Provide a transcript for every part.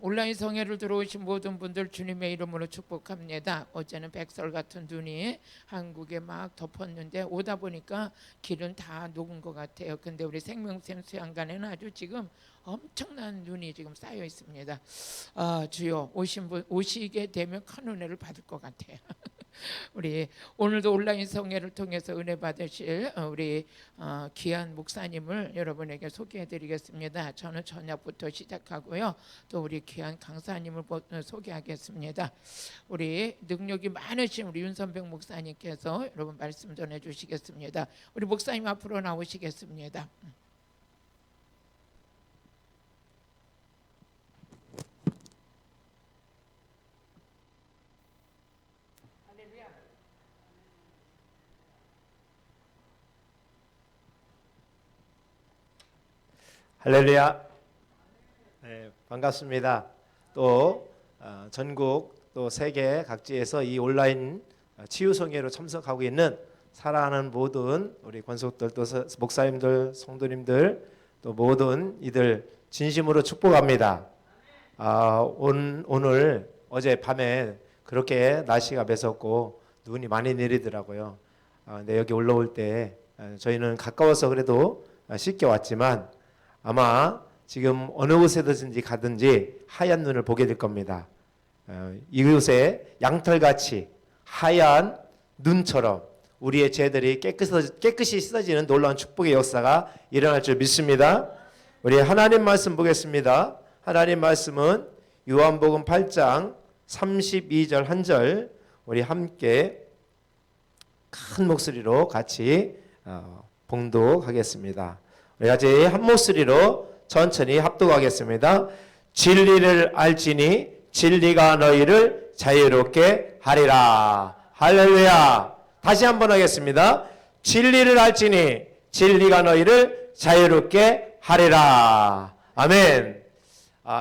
온라인 성회를 들어오신 모든 분들 주님의 이름으로 축복합니다. 어제는 백설 같은 눈이 한국에 막 덮었는데 오다 보니까 길은 다 녹은 것 같아요. 근데 우리 생명샘 수양관에는 아주 지금 엄청난 눈이 지금 쌓여 있습니다. 주여 오시게 되면 큰 은혜를 받을 것 같아요. 우리 오늘도 온라인 성회를 통해서 은혜 받으실 우리 귀한 목사님을 여러분에게 소개해드리겠습니다. 저는 저녁부터 시작하고요. 또 우리 귀한 강사님을 소개하겠습니다. 우리 능력이 많으신 우리 윤선백 목사님께서 여러분 말씀 전해주시겠습니다. 우리 목사님 앞으로 나오시겠습니다. 할렐루야. 네, 반갑습니다. 또 전국 또 세계 각지에서 이 온라인 치유성회로 참석하고 있는 사랑하는 모든 우리 권속들 또 목사님들 성도님들 또 모든 이들 진심으로 축복합니다. 오늘 어제 밤에 그렇게 날씨가 매섭고 눈이 많이 내리더라고요. 근데 여기 올라올 때 저희는 가까워서 그래도 쉽게 왔지만 아마 지금 어느 곳에든지 가든지 하얀 눈을 보게 될 겁니다. 이곳에 양털같이 하얀 눈처럼 우리의 죄들이 깨끗이 씻어지는 놀라운 축복의 역사가 일어날 줄 믿습니다. 우리 하나님 말씀 보겠습니다. 하나님 말씀은 요한복음 8장 32절 한 절 우리 함께 큰 목소리로 같이 봉독하겠습니다. 우리 같이 한 목소리로 천천히 합독하겠습니다. 진리를 알지니 진리가 너희를 자유롭게 하리라. 할렐루야. 다시 한번 하겠습니다. 진리를 알지니 진리가 너희를 자유롭게 하리라. 아멘.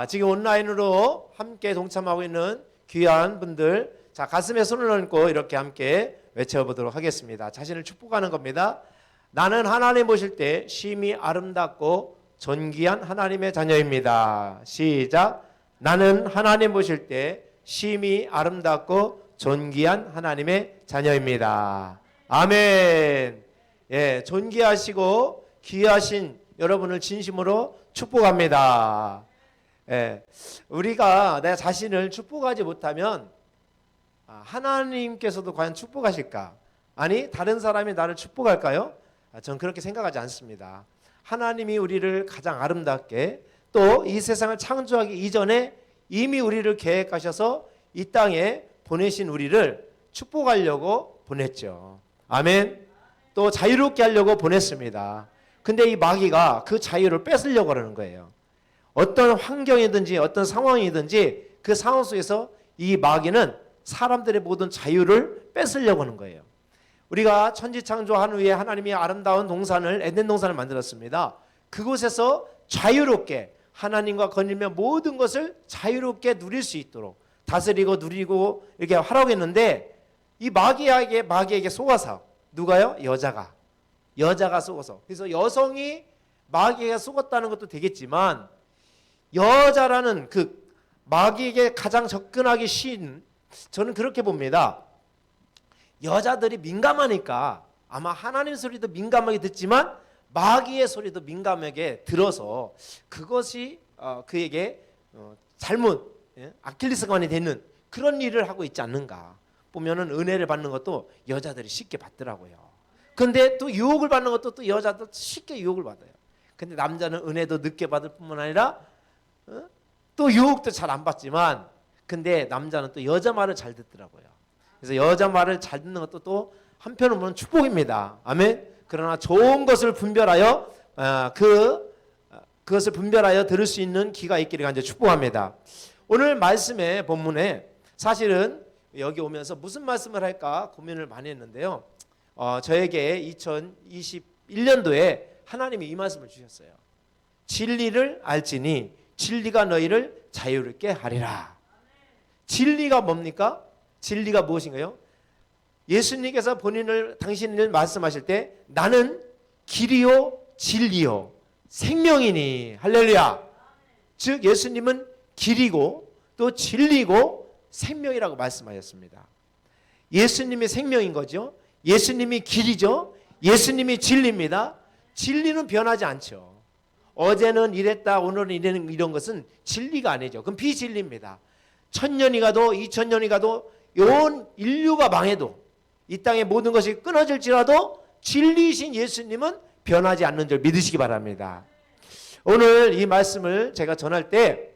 지금 온라인으로 함께 동참하고 있는 귀한 분들, 자 가슴에 손을 얹고 이렇게 함께 외쳐보도록 하겠습니다. 자신을 축복하는 겁니다. 나는 하나님 보실 때 심히 아름답고 존귀한 하나님의 자녀입니다. 시작. 나는 하나님 보실 때 심히 아름답고 존귀한 하나님의 자녀입니다. 아멘. 예, 존귀하시고 귀하신 여러분을 진심으로 축복합니다. 예, 우리가 내 자신을 축복하지 못하면 하나님께서도 과연 축복하실까? 아니 다른 사람이 나를 축복할까요? 저는 그렇게 생각하지 않습니다. 하나님이 우리를 가장 아름답게 또 이 세상을 창조하기 이전에 이미 우리를 계획하셔서 이 땅에 보내신 우리를 축복하려고 보냈죠. 아멘. 또 자유롭게 하려고 보냈습니다. 근데 이 마귀가 그 자유를 뺏으려고 하는 거예요. 어떤 환경이든지 어떤 상황이든지 그 상황 속에서 이 마귀는 사람들의 모든 자유를 뺏으려고 하는 거예요. 우리가 천지창조한 후에 하나님이 아름다운 동산을 에덴 동산을 만들었습니다. 그곳에서 자유롭게 하나님과 거닐며 모든 것을 자유롭게 누릴 수 있도록 다스리고 누리고 이렇게 하라고 했는데 이 마귀에게 속아서 누가요? 여자가 속아서. 그래서 여성이 마귀에게 속았다는 것도 되겠지만 여자라는 그 마귀에게 가장 접근하기 쉬운, 저는 그렇게 봅니다. 여자들이 민감하니까 아마 하나님 소리도 민감하게 듣지만 마귀의 소리도 민감하게 들어서 그것이 그에게 잘못 아킬레스건이 되는 그런 일을 하고 있지 않는가. 보면은 은혜를 받는 것도 여자들이 쉽게 받더라고요. 근데 또 유혹을 받는 것도 또 여자도 쉽게 유혹을 받아요. 근데 남자는 은혜도 늦게 받을 뿐만 아니라 또 유혹도 잘 안 받지만 근데 남자는 또 여자 말을 잘 듣더라고요. 그래서 여자 말을 잘 듣는 것도 또 한편으로 보면 축복입니다. 아멘. 그러나 좋은 것을 분별하여 그것을 분별하여 들을 수 있는 귀가 있기를 간절히 축복합니다. 오늘 말씀의 본문에 사실은 여기 오면서 무슨 말씀을 할까 고민을 많이 했는데요. 저에게 2021년도에 하나님이 이 말씀을 주셨어요. 진리를 알지니 진리가 너희를 자유롭게 하리라. 진리가 뭡니까? 진리가 무엇인가요? 예수님께서 당신을 말씀하실 때 나는 길이요 진리요 생명이니. 할렐루야. 즉 예수님은 길이고 또 진리고 생명이라고 말씀하셨습니다. 예수님이 생명인 거죠. 예수님이 길이죠. 예수님이 진리입니다. 진리는 변하지 않죠. 어제는 이랬다 오늘은 이런 것은 진리가 아니죠. 그럼 비진리입니다. 1000년이 가도 2000년이 가도 온 인류가 망해도 이 땅의 모든 것이 끊어질지라도 진리이신 예수님은 변하지 않는 줄 믿으시기 바랍니다. 오늘 이 말씀을 제가 전할 때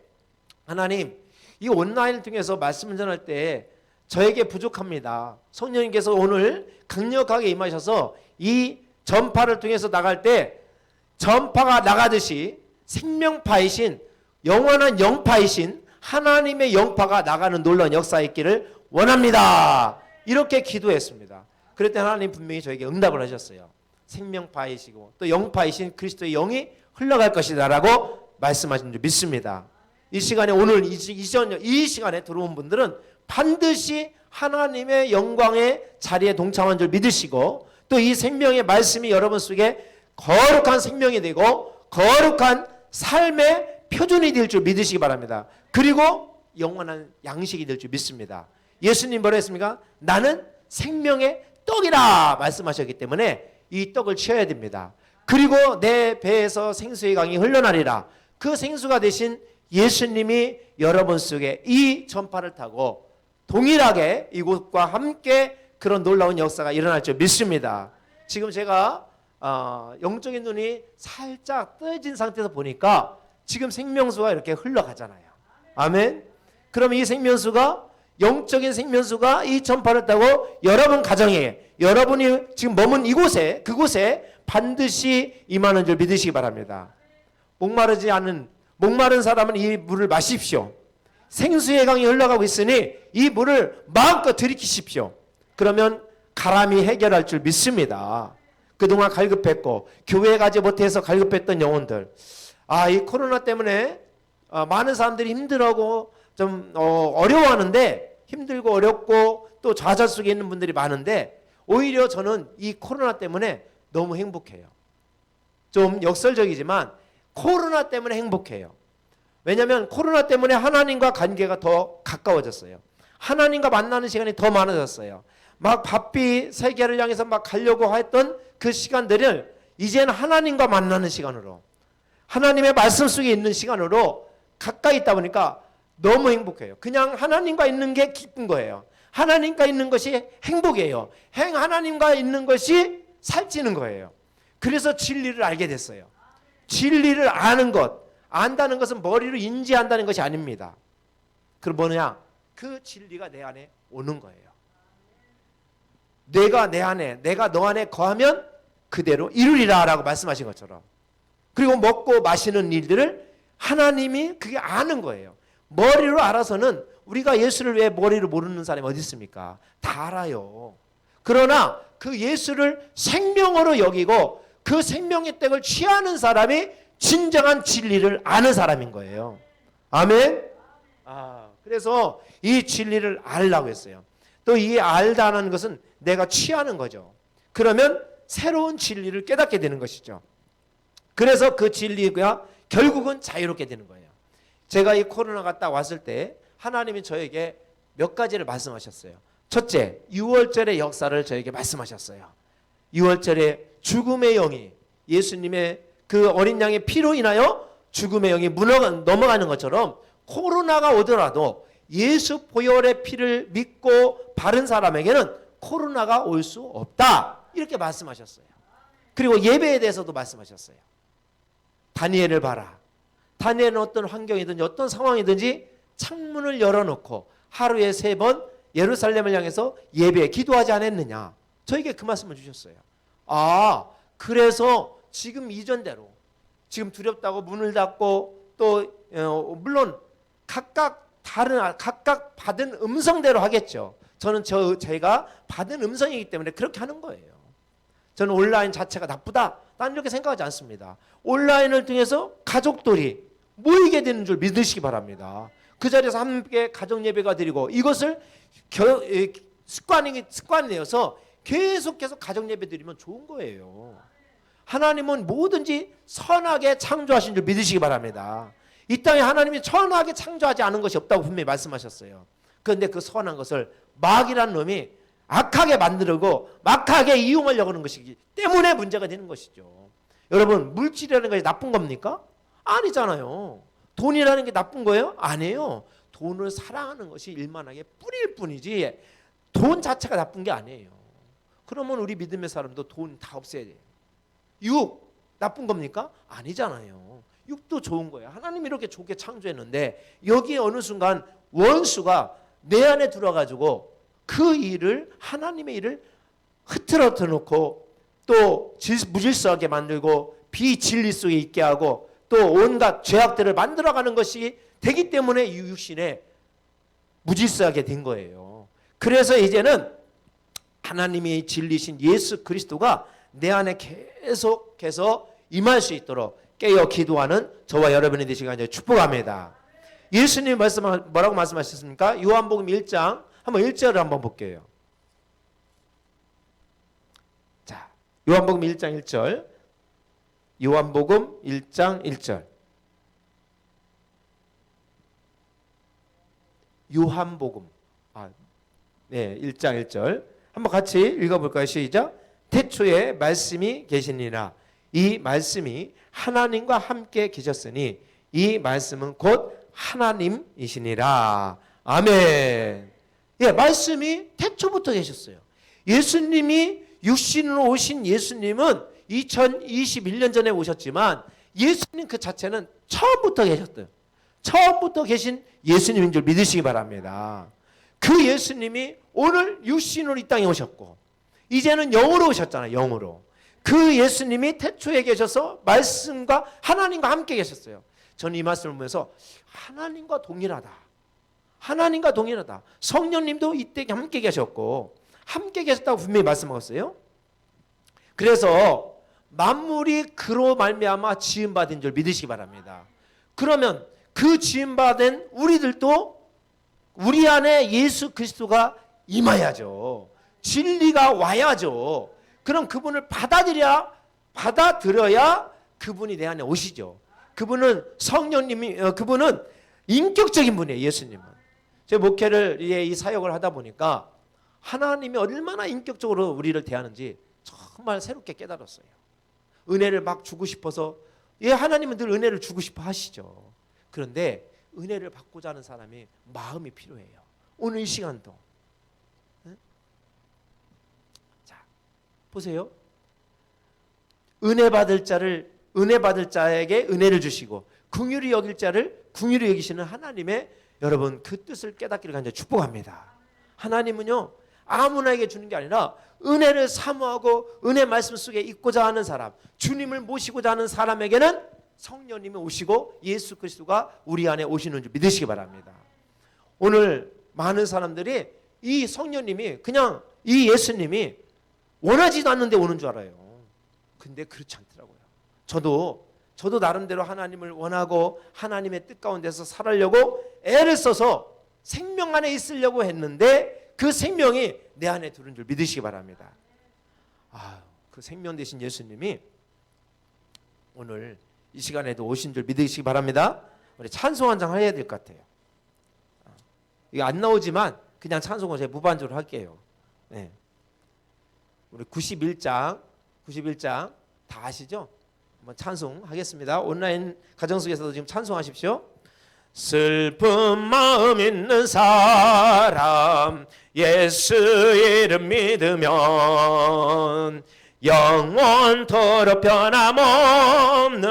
하나님 이 온라인을 통해서 말씀을 전할 때 저에게 부족합니다. 성령님께서 오늘 강력하게 임하셔서 이 전파를 통해서 나갈 때 전파가 나가듯이 생명파이신 영원한 영파이신 하나님의 영파가 나가는 놀라운 역사가 있기를 원합니다. 이렇게 기도했습니다. 그럴 때 하나님 분명히 저에게 응답을 하셨어요. 생명파이시고 또 영파이신 그리스도의 영이 흘러갈 것이다 라고 말씀하신 줄 믿습니다. 이 시간에 오늘 이 시간에 들어온 분들은 반드시 하나님의 영광의 자리에 동참한 줄 믿으시고 또 이 생명의 말씀이 여러분 속에 거룩한 생명이 되고 거룩한 삶의 표준이 될 줄 믿으시기 바랍니다. 그리고 영원한 양식이 될 줄 믿습니다. 예수님 뭐라 했습니까? 나는 생명의 떡이라 말씀하셨기 때문에 이 떡을 취해야 됩니다. 그리고 내 배에서 생수의 강이 흘러나리라. 그 생수가 되신 예수님이 여러분 속에 이 전파를 타고 동일하게 이곳과 함께 그런 놀라운 역사가 일어날 줄 믿습니다. 지금 제가 영적인 눈이 살짝 떠진 상태에서 보니까 지금 생명수가 이렇게 흘러가잖아요. 아멘. 그럼 이 생명수가 영적인 생명수가 이 전파를 타고 여러분 가정에 여러분이 지금 머문 이곳에 그곳에 반드시 임하는 줄 믿으시기 바랍니다. 목마른 사람은 이 물을 마십시오. 생수의 강이 흘러가고 있으니 이 물을 마음껏 들이키십시오. 그러면 가람이 해결할 줄 믿습니다. 그동안 갈급했고 교회에 가지 못해서 갈급했던 영혼들, 이 코로나 때문에 많은 사람들이 힘들어하고 좀 어려워하는데 힘들고 어렵고 또 좌절 속에 있는 분들이 많은데 오히려 저는 이 코로나 때문에 너무 행복해요. 좀 역설적이지만 코로나 때문에 행복해요. 왜냐하면 코로나 때문에 하나님과 관계가 더 가까워졌어요. 하나님과 만나는 시간이 더 많아졌어요. 막 바삐 세계를 향해서 막 가려고 했던 그 시간들을 이제는 하나님과 만나는 시간으로 하나님의 말씀 속에 있는 시간으로 가까이 있다 보니까 너무 행복해요. 그냥 하나님과 있는 게 기쁜 거예요. 하나님과 있는 것이 행복이에요. 하나님과 있는 것이 살찌는 거예요. 그래서 진리를 알게 됐어요. 진리를 아는 것, 안다는 것은 머리로 인지한다는 것이 아닙니다. 그럼 뭐냐? 그 진리가 내 안에 오는 거예요. 내가 내 안에, 내가 너 안에 거하면 그대로 이루리라 라고 말씀하신 것처럼. 그리고 먹고 마시는 일들을 하나님이 그게 아는 거예요. 머리로 알아서는 우리가 예수를 왜 머리로 모르는 사람이 어디 있습니까? 다 알아요. 그러나 그 예수를 생명으로 여기고 그 생명의 떡을 취하는 사람이 진정한 진리를 아는 사람인 거예요. 아멘? 그래서 이 진리를 알라고 했어요. 또 이 알다는 것은 내가 취하는 거죠. 그러면 새로운 진리를 깨닫게 되는 것이죠. 그래서 그 진리가 결국은 자유롭게 되는 거예요. 제가 이 코로나가 딱 왔을 때 하나님이 저에게 몇 가지를 말씀하셨어요. 첫째, 6월절의 역사를 저에게 말씀하셨어요. 6월절에 죽음의 영이 예수님의 그 어린 양의 피로 인하여 죽음의 영이 넘어가는 것처럼 코로나가 오더라도 예수 보혈의 피를 믿고 바른 사람에게는 코로나가 올 수 없다. 이렇게 말씀하셨어요. 그리고 예배에 대해서도 말씀하셨어요. 다니엘을 봐라. 다니엘은 어떤 환경이든지 어떤 상황이든지 창문을 열어놓고 하루에 3번 예루살렘을 향해서 예배에 기도하지 않았느냐. 저에게 그 말씀을 주셨어요. 그래서 지금 이전대로 지금 두렵다고 문을 닫고 또 물론 각각 받은 음성대로 하겠죠. 저는 제가 받은 음성이기 때문에 그렇게 하는 거예요. 저는 온라인 자체가 나쁘다. 난 이렇게 생각하지 않습니다. 온라인을 통해서 가족들이 모이게 되는 줄 믿으시기 바랍니다. 그 자리에서 함께 가정 예배가 드리고 이것을 습관이 되어서 계속해서 가정 예배 드리면 좋은 거예요. 하나님은 뭐든지 선하게 창조하신 줄 믿으시기 바랍니다. 이 땅에 하나님이 선하게 창조하지 않은 것이 없다고 분명히 말씀하셨어요. 그런데 그 선한 것을 마귀라는 놈이 악하게 만들고 막하게 이용하려고 하는 것이기 때문에 문제가 되는 것이죠. 여러분, 물질이라는 것이 나쁜 겁니까? 아니잖아요. 돈이라는 게 나쁜 거예요? 아니에요. 돈을 사랑하는 것이 일만하게 뿌릴 뿐이지 돈 자체가 나쁜 게 아니에요. 그러면 우리 믿음의 사람도 돈 다 없애야 돼요. 육 나쁜 겁니까? 아니잖아요. 육도 좋은 거예요. 하나님이 이렇게 좋게 창조했는데 여기에 어느 순간 원수가 내 안에 들어가지고 그 일을, 하나님의 일을 흐트러뜨려 놓고 또 무질서하게 만들고 비진리 속에 있게 하고 또 온갖 죄악들을 만들어가는 것이 되기 때문에 이 육신에 무질서하게 된 거예요. 그래서 이제는 하나님이 진리신 예수 그리스도가 내 안에 계속해서 임할 수 있도록 깨어 기도하는 저와 여러분이 되시기 간절히 축복합니다. 예수님이 뭐라고 말씀하셨습니까? 요한복음 1장 한번 1절을 한번 볼게요. 자, 요한복음 1장 1절. 요한복음 1장 1절. 요한복음 1장 1절. 한번 같이 읽어볼까요? 시작. 태초에 말씀이 계시니라. 이 말씀이 하나님과 함께 계셨으니 이 말씀은 곧 하나님이시니라. 아멘. 예, 말씀이 태초부터 계셨어요. 예수님이 육신으로 오신 예수님은 2021년 전에 오셨지만 예수님 그 자체는 처음부터 계셨어요. 처음부터 계신 예수님인 줄 믿으시기 바랍니다. 그 예수님이 오늘 육신으로 이 땅에 오셨고 이제는 영으로 오셨잖아요. 영으로. 그 예수님이 태초에 계셔서 말씀과 하나님과 함께 계셨어요. 저는 이 말씀을 보면서 하나님과 동일하다. 하나님과 동일하다. 성령님도 이때 함께 계셨고 함께 계셨다고 분명히 말씀하셨어요. 그래서 만물이 그로 말미암아 지음받은 줄 믿으시기 바랍니다. 그러면 그 지음받은 우리들도 우리 안에 예수 그리스도가 임해야죠. 진리가 와야죠. 그럼 그분을 받아들여야 그분이 내 안에 오시죠. 그분은 성령님이 그분은 인격적인 분이에요. 예수님은. 제 목회를 이 사역을 하다 보니까 하나님이 얼마나 인격적으로 우리를 대하는지 정말 새롭게 깨달았어요. 은혜를 막 주고 싶어서 하나님은 늘 은혜를 주고 싶어 하시죠. 그런데 은혜를 받고자 하는 사람이 마음이 필요해요. 오늘 이 시간도. 자, 보세요. 은혜 받을 자에게 은혜를 주시고 긍휼히 여길 자를 긍휼히 여기시는 하나님의 여러분 그 뜻을 깨닫기를 간절히 축복합니다. 하나님은요 아무나에게 주는 게 아니라 은혜를 사모하고 은혜 말씀 속에 있고자 하는 사람, 주님을 모시고자 하는 사람에게는 성령님이 오시고 예수 그리스도가 우리 안에 오시는 줄 믿으시기 바랍니다. 오늘 많은 사람들이 이 성령님이 그냥 이 예수님이 원하지도 않는데 오는 줄 알아요. 근데 그렇지 않더라고요. 저도 나름대로 하나님을 원하고 하나님의 뜻 가운데서 살으려고 애를 써서 생명 안에 있으려고 했는데 그 생명이 내 안에 들어온 줄 믿으시기 바랍니다. 그 생명 되신 예수님이 오늘 이 시간에도 오신 줄 믿으시기 바랍니다. 우리 찬송 한 장 해야 될 것 같아요. 이거 안 나오지만 그냥 찬송을 제가 무반주로 할게요. 네. 우리 91장 다 아시죠? 한번 찬송하겠습니다. 온라인 가정 속에서도 지금 찬송하십시오. 슬픈 마음 있는 사람 예수 이름 믿으면 영원토록 변함없는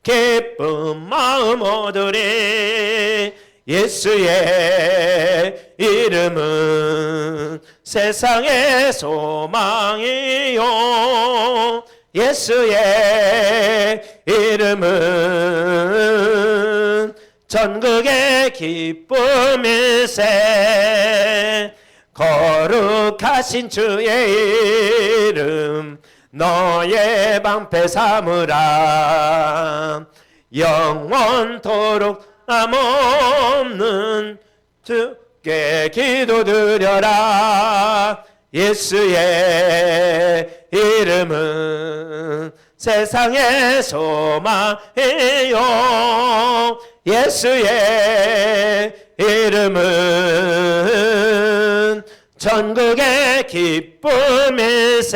기쁜 마음 얻으리. 예수의 이름은 세상의 소망이요 예수의 이름은 전국의 기쁨일세. 거룩하신 주의 이름 너의 방패 삼으라. 영원토록 남없는 주께 기도드려라. 예수의 이름은 세상의 소망이요 예수의 이름은 전국의 기쁨일세.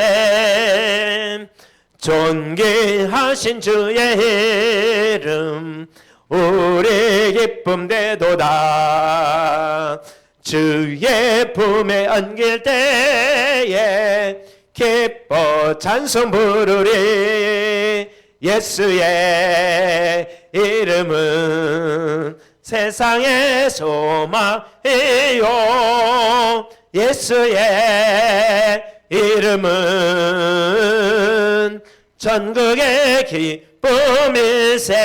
존귀하신 주의 이름 우리 기쁨되도다. 주의 품에 안길 때에 기뻐 찬송 부르리. 예수의 이름은 세상의 소망이요. 예수의 이름은 전국의 기쁨일세.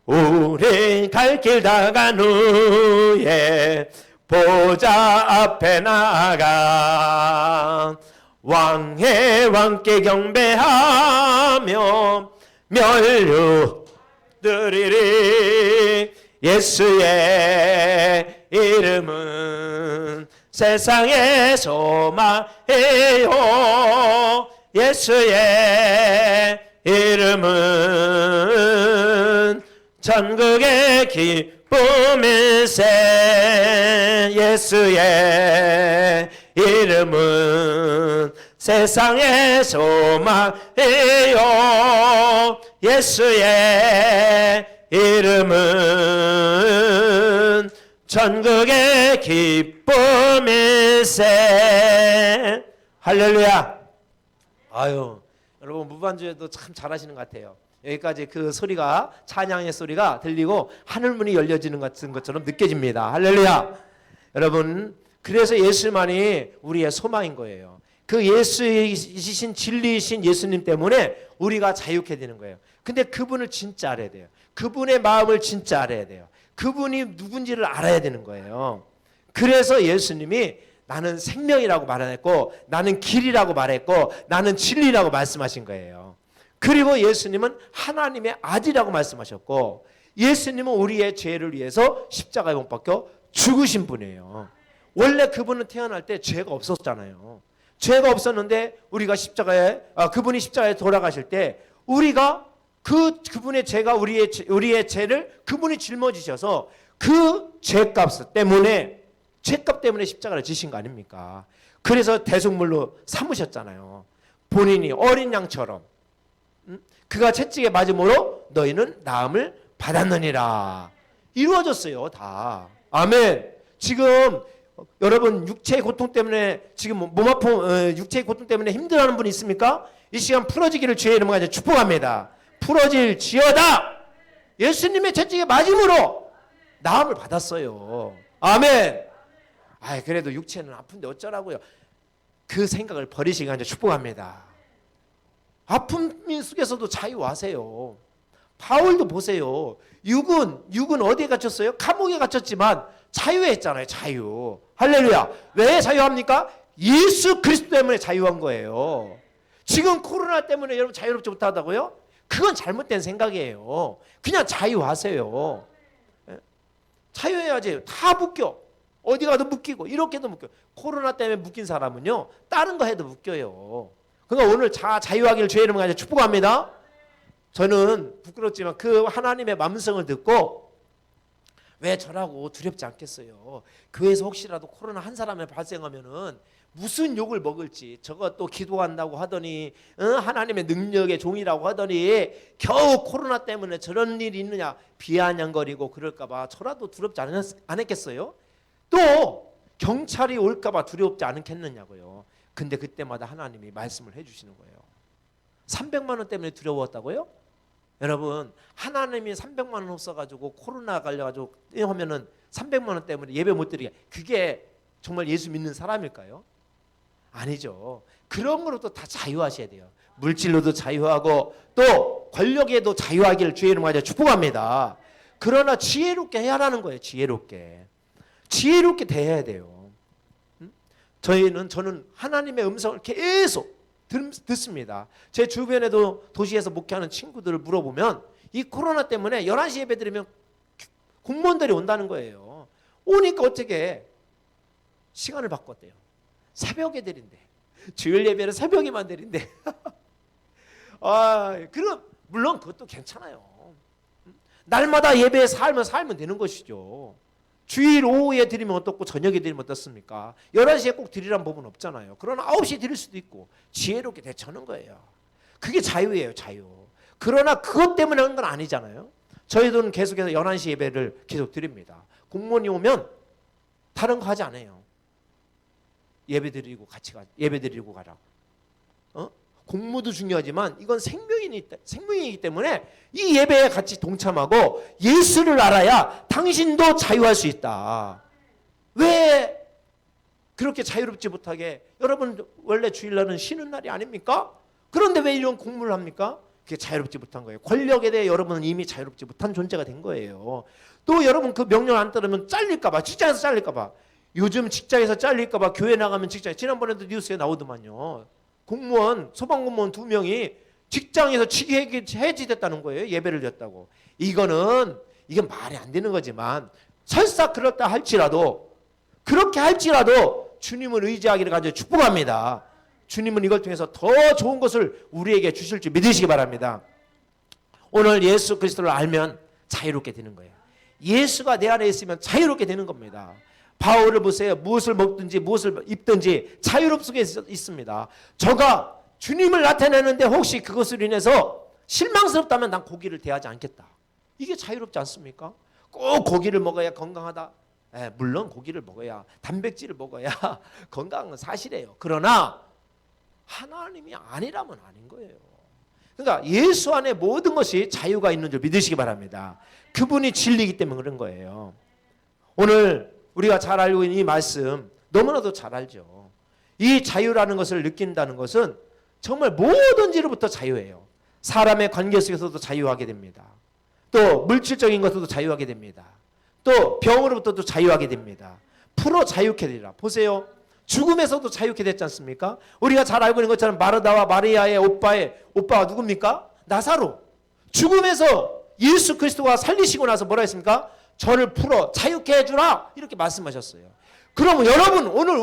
우리 갈 길 다 간 후에 보좌 앞에 나아가 왕의 왕께 경배하며 멸류드리리. 예수의 이름은 세상의 소망이요. 예수의 이름은 전국의 기쁨일세. 예수의 이름은 세상의 소망이요. 예수의 이름은 전국의 기쁨일세. 할렐루야. 아유, 여러분 무반주에도 참 잘하시는 것 같아요. 여기까지 그 소리가, 찬양의 소리가 들리고 하늘문이 열려지는 것처럼 느껴집니다. 할렐루야. 여러분, 그래서 예수만이 우리의 소망인 거예요. 그 예수이신 진리이신 예수님 때문에 우리가 자유케 되는 거예요. 근데 그분을 진짜 알아야 돼요. 그분의 마음을 진짜 알아야 돼요. 그분이 누군지를 알아야 되는 거예요. 그래서 예수님이 나는 생명이라고 말했고, 나는 길이라고 말했고, 나는 진리라고 말씀하신 거예요. 그리고 예수님은 하나님의 아들이라고 말씀하셨고, 예수님은 우리의 죄를 위해서 십자가에 못 박혀 죽으신 분이에요. 원래 그분은 태어날 때 죄가 없었잖아요. 죄가 없었는데 우리가 그분이 십자가에 돌아가실 때 우리가 그분의 죄가 우리의 죄를 그분이 짊어지셔서 그 죄값 때문에 십자가를 지신 거 아닙니까? 그래서 대속물로 삼으셨잖아요. 본인이 어린 양처럼 그가 채찍에 맞음으로 너희는 나음을 받았느니라. 이루어졌어요, 다. 아멘. 지금 여러분 육체의 고통 때문에 지금 몸 아픔, 육체의 고통 때문에 힘들어하는 분이 있습니까? 이 시간 풀어지기를 주의 이름으로 가지고 축복합니다. 풀어질지어다. 예수님의 채찍에 맞음으로 나음을 받았어요. 아멘. 아, 그래도 육체는 아픈데 어쩌라고요? 그 생각을 버리시기 위해 축복합니다. 아픔 속에서도 자유하세요. 바울도 보세요. 육은 어디에 갇혔어요? 감옥에 갇혔지만 자유했잖아요. 자유. 할렐루야. 왜 자유합니까? 예수 그리스도 때문에 자유한 거예요. 지금 코로나 때문에 여러분 자유롭지 못하다고요? 그건 잘못된 생각이에요. 그냥 자유하세요. 자유해야지. 다 묶여. 어디 가도 묶이고 이렇게도 묶여. 코로나 때문에 묶인 사람은요, 다른 거 해도 묶여요. 그러니까 오늘 자유하기를 주의 이름으로 가지고 축복합니다. 저는 부끄럽지만 그 하나님의 말씀을 듣고 왜 저라고 두렵지 않겠어요. 교회에서 혹시라도 코로나 한 사람에 발생하면은 무슨 욕을 먹을지, 저거 또 기도한다고 하더니 하나님의 능력의 종이라고 하더니 겨우 코로나 때문에 저런 일이 있느냐 비아냥거리고 그럴까 봐 저라도 두렵지 않았겠어요? 또 경찰이 올까 봐 두렵지 않겠느냐고요. 근데 그때마다 하나님이 말씀을 해주시는 거예요. 300만 원 때문에 두려웠다고요? 여러분, 하나님이 300만 원 없어가지고 코로나 걸려가지고 하면은 300만 원 때문에 예배 못 드리게, 그게 정말 예수 믿는 사람일까요? 아니죠. 그런 거로도 다 자유하셔야 돼요. 물질로도 자유하고 또 권력에도 자유하기를 주의 이름으로 가지고 축복합니다. 그러나 지혜롭게 해야 하는 거예요. 지혜롭게 대해야 돼요. 저는 하나님의 음성을 계속 듣습니다. 제 주변에도 도시에서 목회하는 친구들을 물어보면 이 코로나 때문에 11시 예배 드리면 공무원들이 온다는 거예요. 오니까 어떻게 시간을 바꿨대요. 새벽에 드린대. 주일 예배는 새벽에만 드린대. 그럼 물론 그것도 괜찮아요. 날마다 예배에 살면 되는 것이죠. 주일 오후에 드리면 어떻고 저녁에 드리면 어떻습니까? 11시에 꼭 드리라는 법은 없잖아요. 그러나 9시에 드릴 수도 있고 지혜롭게 대처하는 거예요. 그게 자유예요, 자유. 그러나 그것 때문에 하는 건 아니잖아요. 저희들은 계속해서 11시 예배를 계속 드립니다. 공무원이 오면 다른 거 하지 않아요. 예배 드리고 가라. 공무도 중요하지만 이건 생명이기 때문에 이 예배에 같이 동참하고 예수를 알아야 당신도 자유할 수 있다. 왜 그렇게 자유롭지 못하게, 여러분 원래 주일날은 쉬는 날이 아닙니까? 그런데 왜 이런 공무를 합니까? 그게 자유롭지 못한 거예요. 권력에 대해 여러분은 이미 자유롭지 못한 존재가 된 거예요. 또 여러분 그 명령 안 따르면 잘릴까봐, 직장에서 잘릴까봐, 요즘 직장에서 잘릴까봐 교회 나가면 지난번에도 뉴스에 나오더만요. 공무원, 소방공무원 2명이 직장에서 직위 해지됐다는 거예요. 예배를 드렸다고. 이게 말이 안 되는 거지만 설사 그렇다 할지라도, 그렇게 할지라도 주님을 의지하기를 간절히 축복합니다. 주님은 이걸 통해서 더 좋은 것을 우리에게 주실 줄 믿으시기 바랍니다. 오늘 예수 그리스도를 알면 자유롭게 되는 거예요. 예수가 내 안에 있으면 자유롭게 되는 겁니다. 바울을 보세요. 무엇을 먹든지 무엇을 입든지 자유롭 속에 있습니다. 저가 주님을 나타내는데 혹시 그것으로 인해서 실망스럽다면 난 고기를 대하지 않겠다. 이게 자유롭지 않습니까? 꼭 고기를 먹어야 건강하다. 물론 고기를 먹어야, 단백질을 먹어야 건강은 사실이에요. 그러나 하나님이 아니라면 아닌 거예요. 그러니까 예수 안에 모든 것이 자유가 있는 줄 믿으시기 바랍니다. 그분이 진리이기 때문에 그런 거예요. 오늘 우리가 잘 알고 있는 이 말씀 너무나도 잘 알죠. 이 자유라는 것을 느낀다는 것은 정말 뭐든지로부터 자유예요. 사람의 관계 속에서도 자유하게 됩니다. 또 물질적인 것에서도 자유하게 됩니다. 또 병으로부터도 자유하게 됩니다. 풀어 자유케 되리라. 보세요. 죽음에서도 자유케 됐지 않습니까? 우리가 잘 알고 있는 것처럼 마르다와 마리아의 오빠가 누굽니까? 나사로. 죽음에서 예수 그리스도가 살리시고 나서 뭐라 했습니까? 저를 풀어 자유케 해주라, 이렇게 말씀하셨어요. 그러면 여러분, 오늘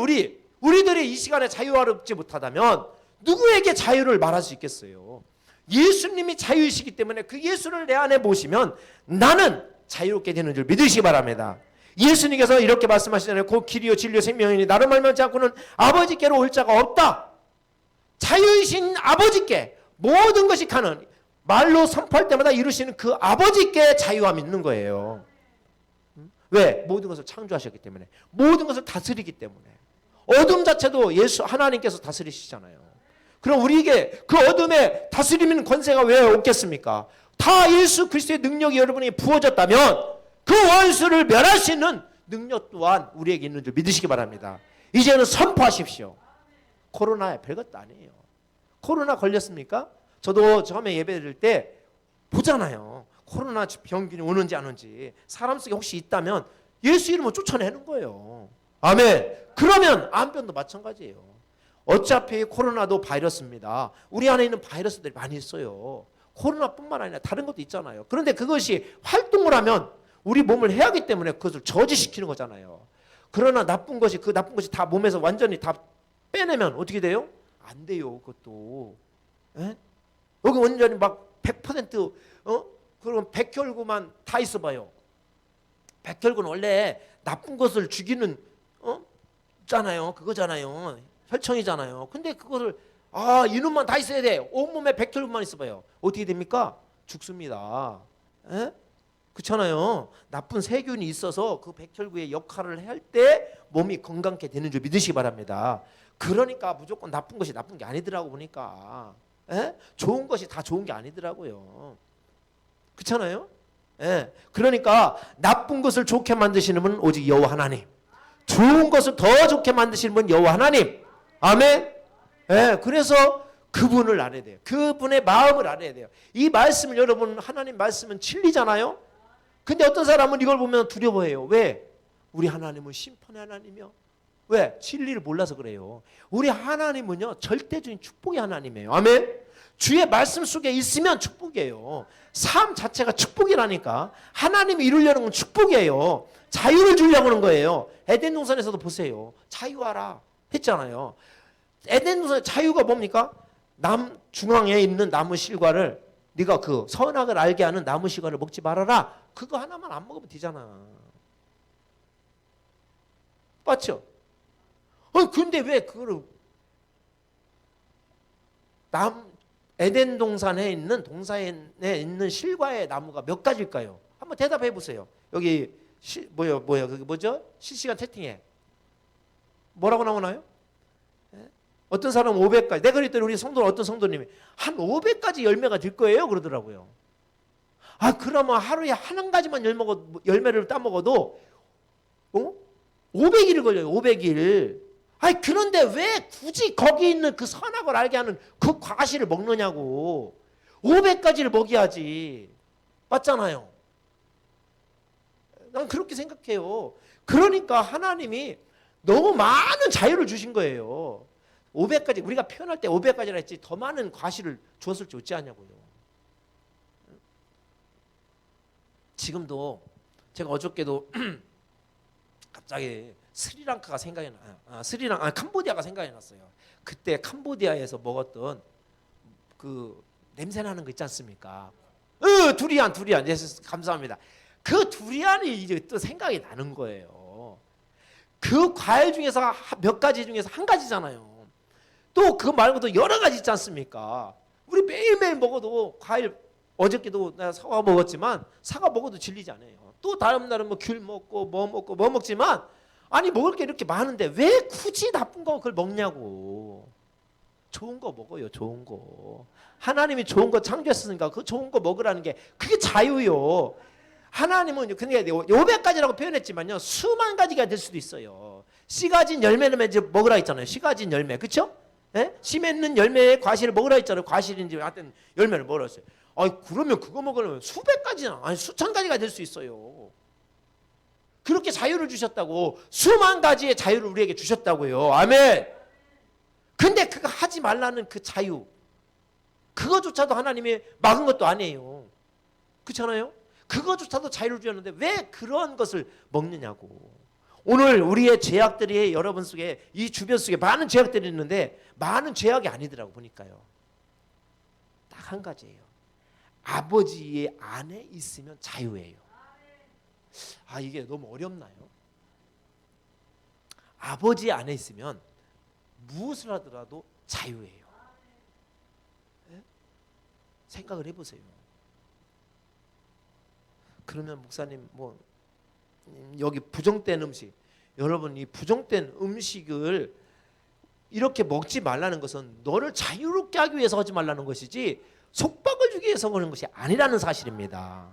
우리들이 이 시간에 자유롭지 못하다면 누구에게 자유를 말할 수 있겠어요? 예수님이 자유이시기 때문에 그 예수를 내 안에 모시면 나는 자유롭게 되는 줄 믿으시기 바랍니다. 예수님께서 이렇게 말씀하시잖아요. 곧 길이요 진리요 생명이니 나를 말미암지 않고는 아버지께로 올 자가 없다. 자유이신 아버지께 모든 것이 가는, 말로 선포할 때마다 이루시는 그 아버지께 자유함이 있는 거예요. 왜? 모든 것을 창조하셨기 때문에, 모든 것을 다스리기 때문에. 어둠 자체도 하나님께서 다스리시잖아요. 그럼 우리에게 그 어둠에 다스리는 권세가 왜 없겠습니까? 다 예수 그리스도의 능력이 여러분에게 부어졌다면 그 원수를 멸할 수 있는 능력 또한 우리에게 있는 줄 믿으시기 바랍니다. 이제는 선포하십시오. 코로나에 별것도 아니에요. 코로나 걸렸습니까? 저도 처음에 예배 드릴 때 보잖아요. 코로나 병균이 오는지 안 오는지. 사람 속에 혹시 있다면 예수 이름으로 쫓아내는 거예요. 아멘. 그러면 암병도 마찬가지예요. 어차피 코로나도 바이러스입니다. 우리 안에 있는 바이러스들이 많이 있어요. 코로나뿐만 아니라 다른 것도 있잖아요. 그런데 그것이 활동을 하면 우리 몸을 해하기 때문에 그것을 저지시키는 거잖아요. 그러나 그 나쁜 것이 다 몸에서 완전히 다 빼내면 어떻게 돼요? 안 돼요. 그것도. 여기 완전히 막 100% 그럼 백혈구만 다 있어봐요. 백혈구는 원래 나쁜 것을 죽이는 있잖아요. 그거잖아요. 혈청이잖아요. 근데 그거를 이놈만 다 있어야 돼. 온몸에 백혈구만 있어봐요. 어떻게 됩니까? 죽습니다. 그렇잖아요. 나쁜 세균이 있어서 그 백혈구의 역할을 할 때 몸이 건강케 되는 줄 믿으시기 바랍니다. 그러니까 무조건 나쁜 것이 나쁜 게 아니더라고 보니까. 좋은 것이 다 좋은 게 아니더라고요. 그렇잖아요. 그러니까 나쁜 것을 좋게 만드시는 분은 오직 여호와 하나님, 좋은 것을 더 좋게 만드시는 분은 여호와 하나님. 아멘. 그래서 그분을 알아야 돼요. 그분의 마음을 알아야 돼요. 이 말씀을 여러분, 하나님 말씀은 진리잖아요. 근데 어떤 사람은 이걸 보면 두려워해요. 왜? 우리 하나님은 심판의 하나님이요. 왜? 진리를 몰라서 그래요. 우리 하나님은요, 절대적인 축복의 하나님이에요. 아멘. 주의 말씀 속에 있으면 축복이에요. 삶 자체가 축복이라니까. 하나님이 이루려는 건 축복이에요. 자유를 주려고 하는 거예요. 에덴 동산에서도 보세요. 자유하라 했잖아요. 에덴 동산의 자유가 뭡니까? 중앙에 있는 나무 실과를 네가 그 선악을 알게 하는 나무 씨과를 먹지 말아라. 그거 하나만 안 먹으면 되잖아. 맞죠? 근데 왜 그거를 에덴 동산에 있는 실과의 나무가 몇 가지일까요? 한번 대답해 보세요. 여기 그게 뭐죠? 실시간 채팅에 뭐라고 나오나요? 어떤 사람은 500가지. 내가 그랬더니 우리 성도 어떤 성도님이 한 500가지 열매가 될 거예요 그러더라고요. 그러면 하루에 한 가지만 열매를 따먹어도 500일 걸려요. 500일. 그런데 왜 굳이 거기 있는 그 선악을 알게 하는 그 과실을 먹느냐고. 500가지를 먹여야지. 맞잖아요. 난 그렇게 생각해요. 그러니까 하나님이 너무 많은 자유를 주신 거예요. 500가지, 우리가 표현할 때 500가지라 했지 더 많은 과실을 주었을지 어찌 하냐고요. 지금도 제가 어저께도 갑자기 스리랑카가 생각이 나요. 캄보디아가 생각이 났어요. 그때 캄보디아에서 먹었던 그 냄새 나는 거 있지 않습니까? 두리안. 예수 감사합니다. 그 두리안이 이제 또 생각이 나는 거예요. 그 과일 중에서 몇 가지 중에서 한 가지잖아요. 또 그 말고도 여러 가지 있지 않습니까? 우리 매일매일 먹어도 과일, 어저께도 내가 사과 먹었지만 사과 먹어도 질리지 않아요. 또 다음 날은 뭐 귤 먹고 뭐 먹지만 먹을 게 이렇게 많은데 왜 굳이 나쁜 거 그걸 먹냐고. 좋은 거 먹어요. 좋은 거. 하나님이 좋은 거 창조했으니까 그 좋은 거 먹으라는 게 그게 자유요. 하나님은 근데 500가지라고 표현했지만요. 수만 가지가 될 수도 있어요. 씨 가진 열매는 이제 먹으라 했잖아요. 씨 가진 열매. 그렇죠? 씨 맺는 열매의 과실을 먹으라 했잖아요. 과실인지 하여튼 열매를 먹으라 했어요. 그러면 그거 먹으려면 수백 가지나 수천 가지가 될 수 있어요. 그렇게 자유를 주셨다고. 수만 가지의 자유를 우리에게 주셨다고요. 아멘. 근데 그거 하지 말라는 그 자유, 그거조차도 하나님이 막은 것도 아니에요. 그렇잖아요? 그거조차도 자유를 주셨는데 왜 그러한 것을 먹느냐고. 오늘 우리의 죄악들이 여러분 속에, 이 주변 속에 많은 죄악들이 있는데 많은 죄악이 아니더라고 보니까요. 딱 한 가지예요. 아버지의 안에 있으면 자유예요. 이게 너무 어렵나요? 아버지 안에 있으면 무엇을 하더라도 자유예요. 생각을 해보세요. 그러면 목사님 여기 부정된 음식, 여러분 이 부정된 음식을 이렇게 먹지 말라는 것은 너를 자유롭게 하기 위해서 하지 말라는 것이지 속박을 주기 위해서 그런 것이 아니라는 사실입니다.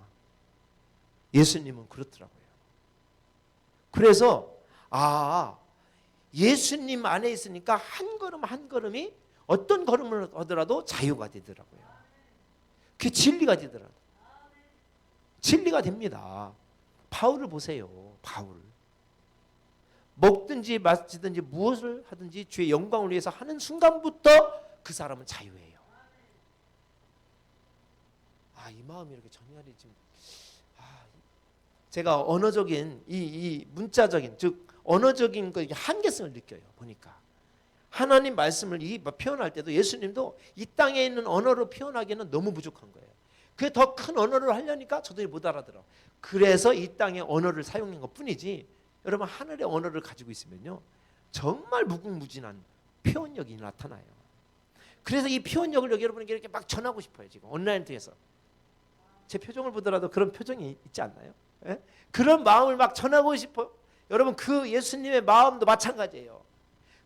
예수님은 그렇더라고요. 그래서 예수님 안에 있으니까 한 걸음 한 걸음이 어떤 걸음을 하더라도 자유가 되더라고요. 그게 진리가 되더라고요. 진리가 됩니다. 바울을 보세요. 바울. 먹든지 마시든지 무엇을 하든지 주의 영광을 위해서 하는 순간부터 그 사람은 자유예요. 이 마음이 이렇게 정렬이 지금 제가 언어적인 이 문자적인 즉 언어적인 그 한계성을 느껴요. 보니까 하나님 말씀을 표현할 때도 예수님도 이 땅에 있는 언어로 표현하기에는 너무 부족한 거예요. 그게 더 큰 언어를 하려니까 저들이 못 알아들어. 그래서 이 땅의 언어를 사용한 것뿐이지 여러분 하늘의 언어를 가지고 있으면요 정말 무궁무진한 표현력이 나타나요. 그래서 이 표현력을 여러분에게 이렇게 막 전하고 싶어요. 지금 온라인 통해서 제 표정을 보더라도 그런 표정이 있지 않나요? 그런 마음을 막 전하고 싶어요. 여러분 그 예수님의 마음도 마찬가지예요.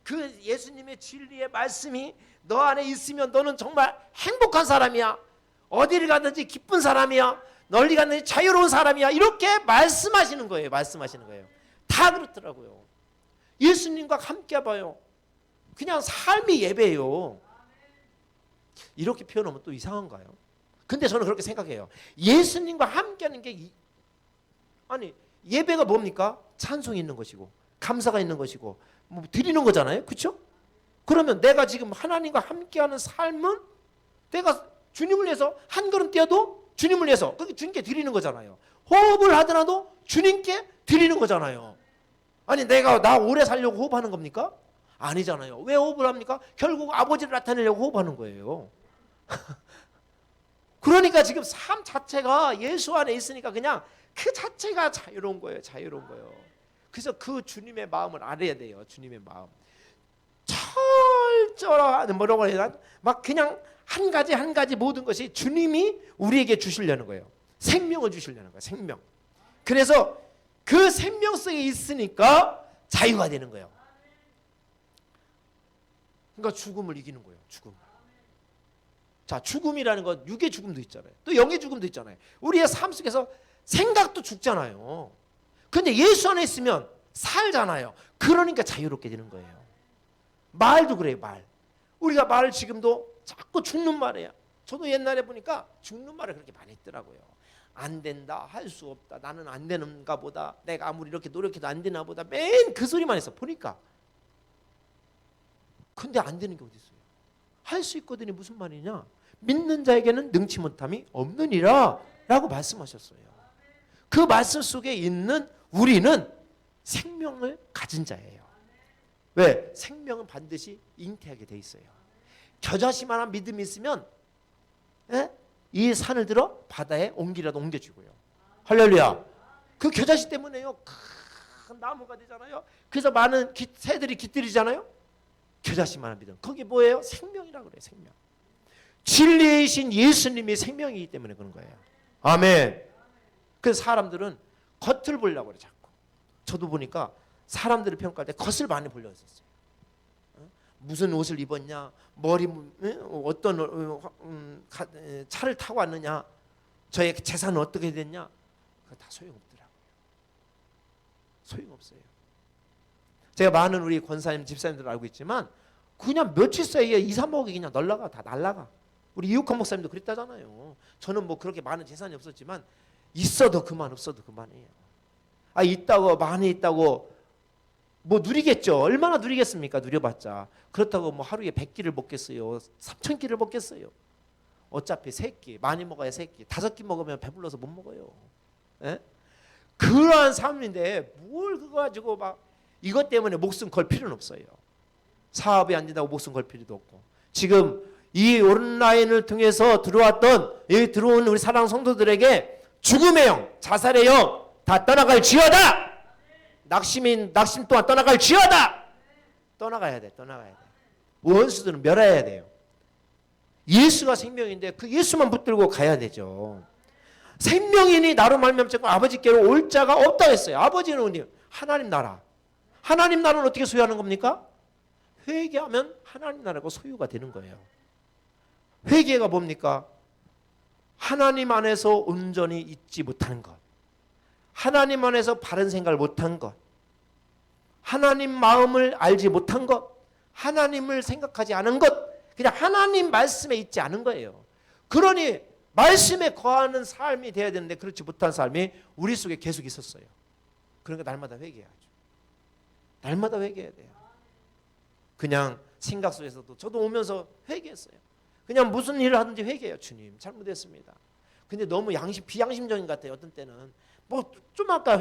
그 예수님의 진리의 말씀이 너 안에 있으면 너는 정말 행복한 사람이야. 어디를 가든지 기쁜 사람이야. 널리 가든지 자유로운 사람이야. 이렇게 말씀하시는 거예요. 다 그렇더라고요. 예수님과 함께 해봐요. 그냥 삶이 예배예요. 이렇게 표현하면 또 이상한가요? 근데 저는 그렇게 생각해요. 예수님과 함께하는 게 예배가 뭡니까? 찬송이 있는 것이고 감사가 있는 것이고 드리는 거잖아요. 그렇죠? 그러면 내가 지금 하나님과 함께하는 삶은 내가 주님을 위해서 한 걸음 뛰어도 주님을 위해서 그게 주님께 드리는 거잖아요. 호흡을 하더라도 주님께 드리는 거잖아요. 내가 나 오래 살려고 호흡하는 겁니까? 아니잖아요. 왜 호흡을 합니까? 결국 아버지를 나타내려고 호흡하는 거예요. 그러니까 지금 삶 자체가 예수 안에 있으니까 그냥 그 자체가 자유로운 거예요. 자유로운 거예요. 그래서 그 주님의 마음을 알아야 돼요. 주님의 마음. 철저한 뭐라고 해야 되나? 막 그냥 한 가지 모든 것이 주님이 우리에게 주시려는 거예요. 생명을 주시려는 거예요. 생명. 그래서 그 생명 속에 있으니까 자유가 되는 거예요. 그러니까 죽음을 이기는 거예요. 죽음. 자, 죽음이라는 건 육의 죽음도 있잖아요. 또 영의 죽음도 있잖아요. 우리의 삶 속에서 생각도 죽잖아요. 근데 예수 안에 있으면 살잖아요. 그러니까 자유롭게 되는 거예요. 말도 그래요. 말. 우리가 말 지금도 자꾸 죽는 말이에요. 저도 옛날에 보니까 죽는 말을 그렇게 많이 했더라고요. 안 된다, 할 수 없다, 나는 안 되는가 보다, 내가 아무리 이렇게 노력해도 안 되나 보다, 맨 그 소리만 했어. 보니까. 근데 안 되는 게 어디 있어요? 할 수 있거든요. 무슨 말이냐? 믿는 자에게는 능치 못함이 없느니라 라고 말씀하셨어요. 그 말씀 속에 있는 우리는 생명을 가진 자예요. 왜? 생명은 반드시 잉태하게 돼 있어요. 겨자씨만한 믿음이 있으면 이 산을 들어 바다에 옮기라도 옮겨주고요. 할렐루야. 그 겨자씨 때문에요. 큰 나무가 되잖아요. 그래서 많은 새들이 깃들이잖아요. 겨자씨만한 믿음. 그게 뭐예요? 생명이라고 그래요. 생명. 진리이신 예수님이 생명이기 때문에 그런 거예요. 아멘. 그래서 사람들은 겉을 보려고 그래 자꾸. 저도 보니까 사람들을 평가할 때 겉을 많이 보려고 했었어요. 무슨 옷을 입었냐, 머리 어떤 차를 타고 왔느냐, 저의 재산은 어떻게 됐냐, 그거 다 소용없더라고요. 소용없어요. 제가 많은 우리 권사님, 집사님들 알고 있지만 그냥 며칠 사이에 2, 3억이 그냥 널라가, 다 날라가. 우리 이육환 목사님도 그랬다잖아요. 저는 뭐 그렇게 많은 재산이 없었지만 있어도 그만, 없어도 그만이에요. 아, 있다고, 많이 있다고 뭐 누리겠죠. 얼마나 누리겠습니까? 누려봤자. 그렇다고 뭐 하루에 100끼를 먹겠어요? 3,000끼를 먹겠어요? 어차피 3끼, 많이 먹어야 3끼, 5끼 먹으면 배불러서 못 먹어요. 에? 그러한 삶인데 뭘 그거 가지고 막 이것 때문에 목숨 걸 필요는 없어요. 사업이 안 된다고 목숨 걸 필요도 없고. 지금 이 온라인을 통해서 들어왔던, 여기 들어온 우리 사랑 성도들에게 죽음의 영, 자살의 영 다 떠나갈 지어다. 낙심 또한 떠나갈 지어다. 떠나가야 돼. 떠나가야 돼. 원수들은 멸해야 돼요. 예수가 생명인데 그 예수만 붙들고 가야 되죠. 생명이니 나로 말미암고 아버지께로 올 자가 없다 했어요. 아버지는 어디? 하나님 나라. 하나님 나라는 어떻게 소유하는 겁니까? 회개하면 하나님 나라가 소유가 되는 거예요. 회개가 뭡니까? 하나님 안에서 온전히 있지 못하는 것, 하나님 안에서 바른 생각을 못한 것, 하나님 마음을 알지 못한 것, 하나님을 생각하지 않은 것, 그냥 하나님 말씀에 있지 않은 거예요. 그러니 말씀에 거하는 삶이 돼야 되는데 그렇지 못한 삶이 우리 속에 계속 있었어요. 그러니까 날마다 회개해야죠. 날마다 회개해야 돼요. 그냥 생각 속에서도 저도 오면서 회개했어요. 그냥 무슨 일을 하든지 회개해요. 주님 잘못했습니다. 근데 너무 비양심적인 것 같아요. 어떤 때는 뭐 좀 아까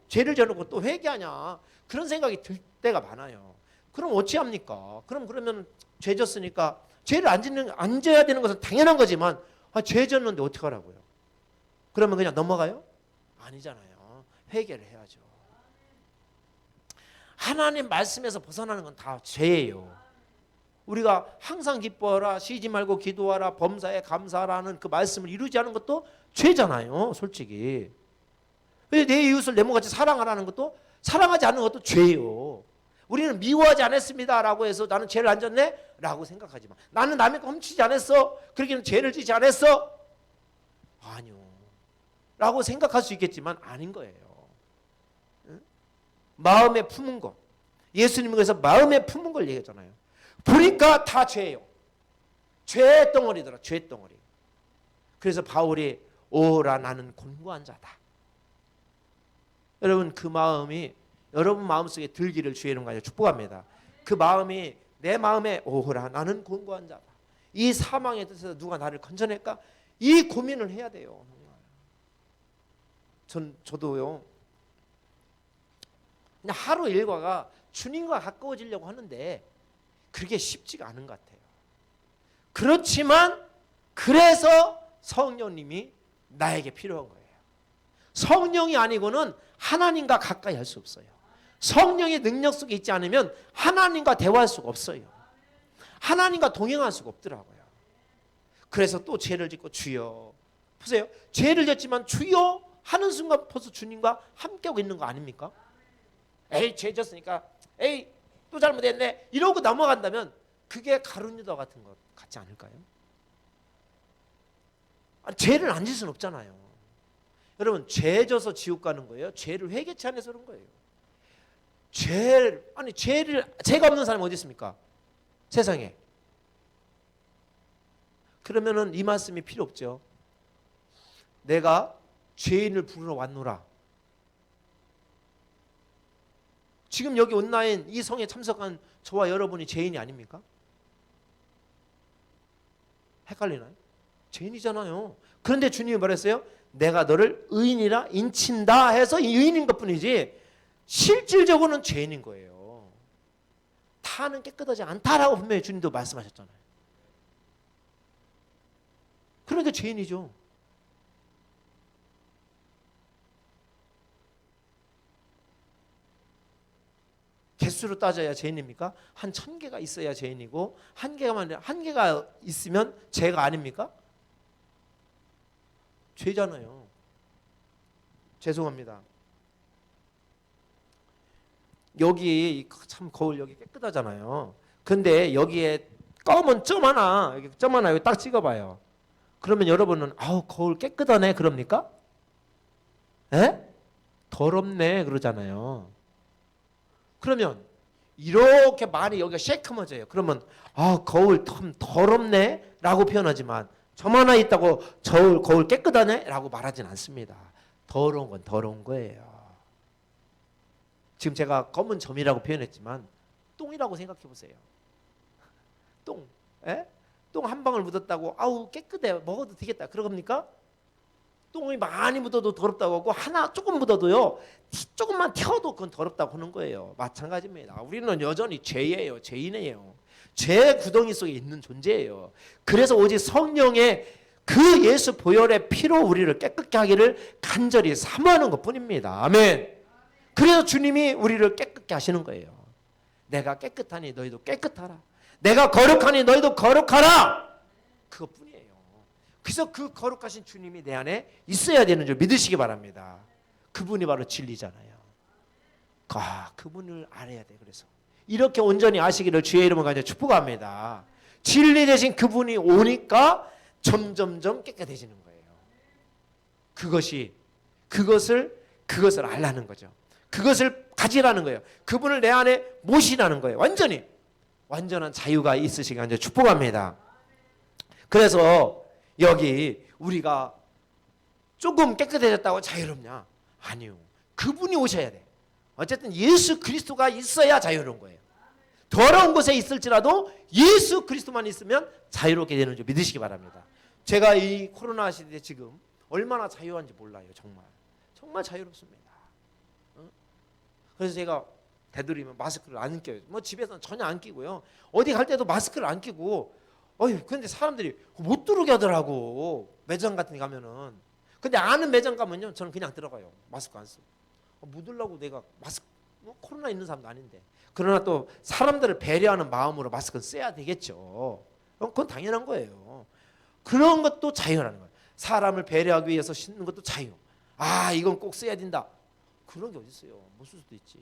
죄를 져놓고 또 회개하냐 그런 생각이 들 때가 많아요. 그럼 어찌합니까? 그러면 죄 졌으니까 죄를 안 져야 되는 것은 당연한 거지만 죄 졌는데 어떡하라고요? 그러면 그냥 넘어가요? 아니잖아요. 회개를 해야죠. 하나님 말씀에서 벗어나는 건 다 죄예요. 우리가 항상 기뻐하라, 쉬지 말고 기도하라, 범사에 감사하라는 그 말씀을 이루지 않은 것도 죄잖아요. 솔직히. 내 이웃을 내 몸같이 사랑하라는 것도, 사랑하지 않는 것도 죄예요. 우리는 미워하지 않았습니다라고 해서 나는 죄를 안 졌네? 라고 생각하지만, 나는 남의 거 훔치지 않았어? 그러기는 죄를 지지 않았어? 아니요. 라고 생각할 수 있겠지만 아닌 거예요. 응? 마음에 품은 것. 예수님은 그래서 마음에 품은 걸 얘기하잖아요. 보니까 다 죄예요. 죄 덩어리더라. 죄 덩어리. 그래서 바울이 오라 나는 곤고한 자다. 여러분 그 마음이 여러분 마음속에 들기를 주의 이름 가지고 축복합니다. 그 마음이 내 마음에 오라 나는 곤고한 자다. 이 사망의 뜻에서 누가 나를 건져낼까? 이 고민을 해야 돼요. 저도요. 그냥 하루 일과가 주님과 가까워지려고 하는데 그게 쉽지가 않은 것 같아요. 그렇지만 그래서 성령님이 나에게 필요한 거예요. 성령이 아니고는 하나님과 가까이 할 수 없어요. 성령의 능력 속에 있지 않으면 하나님과 대화할 수가 없어요. 하나님과 동행할 수가 없더라고요. 그래서 또 죄를 짓고 주여, 보세요. 죄를 짓지만 주여 하는 순간 벌써 주님과 함께하고 있는 거 아닙니까? 에이, 죄 졌으니까, 에이, 또 잘못했네, 이러고 넘어간다면 그게 가룟 유다 같은 것 같지 않을까요? 아니, 죄를 안 짓을 수는 없잖아요. 여러분, 죄 져서 지옥 가는 거예요? 죄를 회개치 않아서 그런 거예요. 죄가 없는 사람이 어디 있습니까? 세상에. 그러면은 이 말씀이 필요 없죠. 내가 죄인을 부르러 왔노라. 지금 여기 온라인 이 성에 참석한 저와 여러분이 죄인이 아닙니까? 헷갈리나요? 죄인이잖아요. 그런데 주님이 말했어요. 내가 너를 의인이라 인친다 해서 의인인 것뿐이지 실질적으로는 죄인인 거예요. 타는 깨끗하지 않다라고 분명히 주님도 말씀하셨잖아요. 그런데 죄인이죠. 개수로 따져야 죄인입니까? 한 1000개가 있어야 죄인이고 한 개가 있으면 죄가 아닙니까? 죄잖아요. 죄송합니다. 여기 참 거울 여기 깨끗하잖아요. 근데 여기에 검은 점 하나 여기 딱 찍어봐요. 그러면 여러분은 아우 거울 깨끗하네 그럽니까? 에? 더럽네 그러잖아요. 그러면 이렇게 많이 여기가 새카매져요. 그러면 아 거울 참 더럽네 라고 표현하지만 점 하나 있다고 거울 깨끗하네 라고 말하진 않습니다. 더러운 건 더러운 거예요. 지금 제가 검은 점이라고 표현했지만 똥이라고 생각해 보세요. 똥, 똥 한 방울 묻었다고 아우 깨끗해 먹어도 되겠다 그러겁니까? 똥이 많이 묻어도 더럽다고 하고 하나 조금 묻어도요 조금만 튀어도 그건 더럽다고 하는 거예요. 마찬가지입니다. 우리는 여전히 죄예요. 죄인이에요. 죄 구덩이 속에 있는 존재예요. 그래서 오직 성령의 그 예수 보혈의 피로 우리를 깨끗게 하기를 간절히 사모하는 것뿐입니다. 아멘. 그래서 주님이 우리를 깨끗게 하시는 거예요. 내가 깨끗하니 너희도 깨끗하라. 내가 거룩하니 너희도 거룩하라. 그것뿐이에요. 그래서 그 거룩하신 주님이 내 안에 있어야 되는 줄 믿으시기 바랍니다. 그분이 바로 진리잖아요. 그분을 알아야 돼. 그래서 이렇게 온전히 아시기를 주의 이름으로 간절히 축복합니다. 진리 대신 그분이 오니까 점점점 깨끗해지는 거예요. 그것을 알라는 거죠. 그것을 가지라는 거예요. 그분을 내 안에 모시라는 거예요. 완전한 자유가 있으시길 간절히 축복합니다. 그래서 여기 우리가 조금 깨끗해졌다고 자유롭냐? 아니요. 그분이 오셔야 돼. 어쨌든 예수 그리스도가 있어야 자유로운 거예요. 더러운 곳에 있을지라도 예수 그리스도만 있으면 자유롭게 되는 줄 믿으시기 바랍니다. 제가 이 코로나 시대에 지금 얼마나 자유한지 몰라요. 정말 자유롭습니다. 그래서 제가 되도록이면 마스크를 안 껴요. 집에서는 전혀 안 끼고요. 어디 갈 때도 마스크를 안 끼고. 근데 사람들이 못 들어오게 하더라고. 매장 같은 데 가면은. 근데 아는 매장 가면요, 저는 그냥 들어가요. 마스크 안 쓰고. 묻으려고 내가 마스크, 코로나 있는 사람도 아닌데. 그러나 또 사람들을 배려하는 마음으로 마스크는 써야 되겠죠. 그건 당연한 거예요. 그런 것도 자유라는 거예요. 사람을 배려하기 위해서 신는 것도 자유. 이건 꼭 써야 된다. 그런 게 어디 있어요? 못 쓸 수도 있지.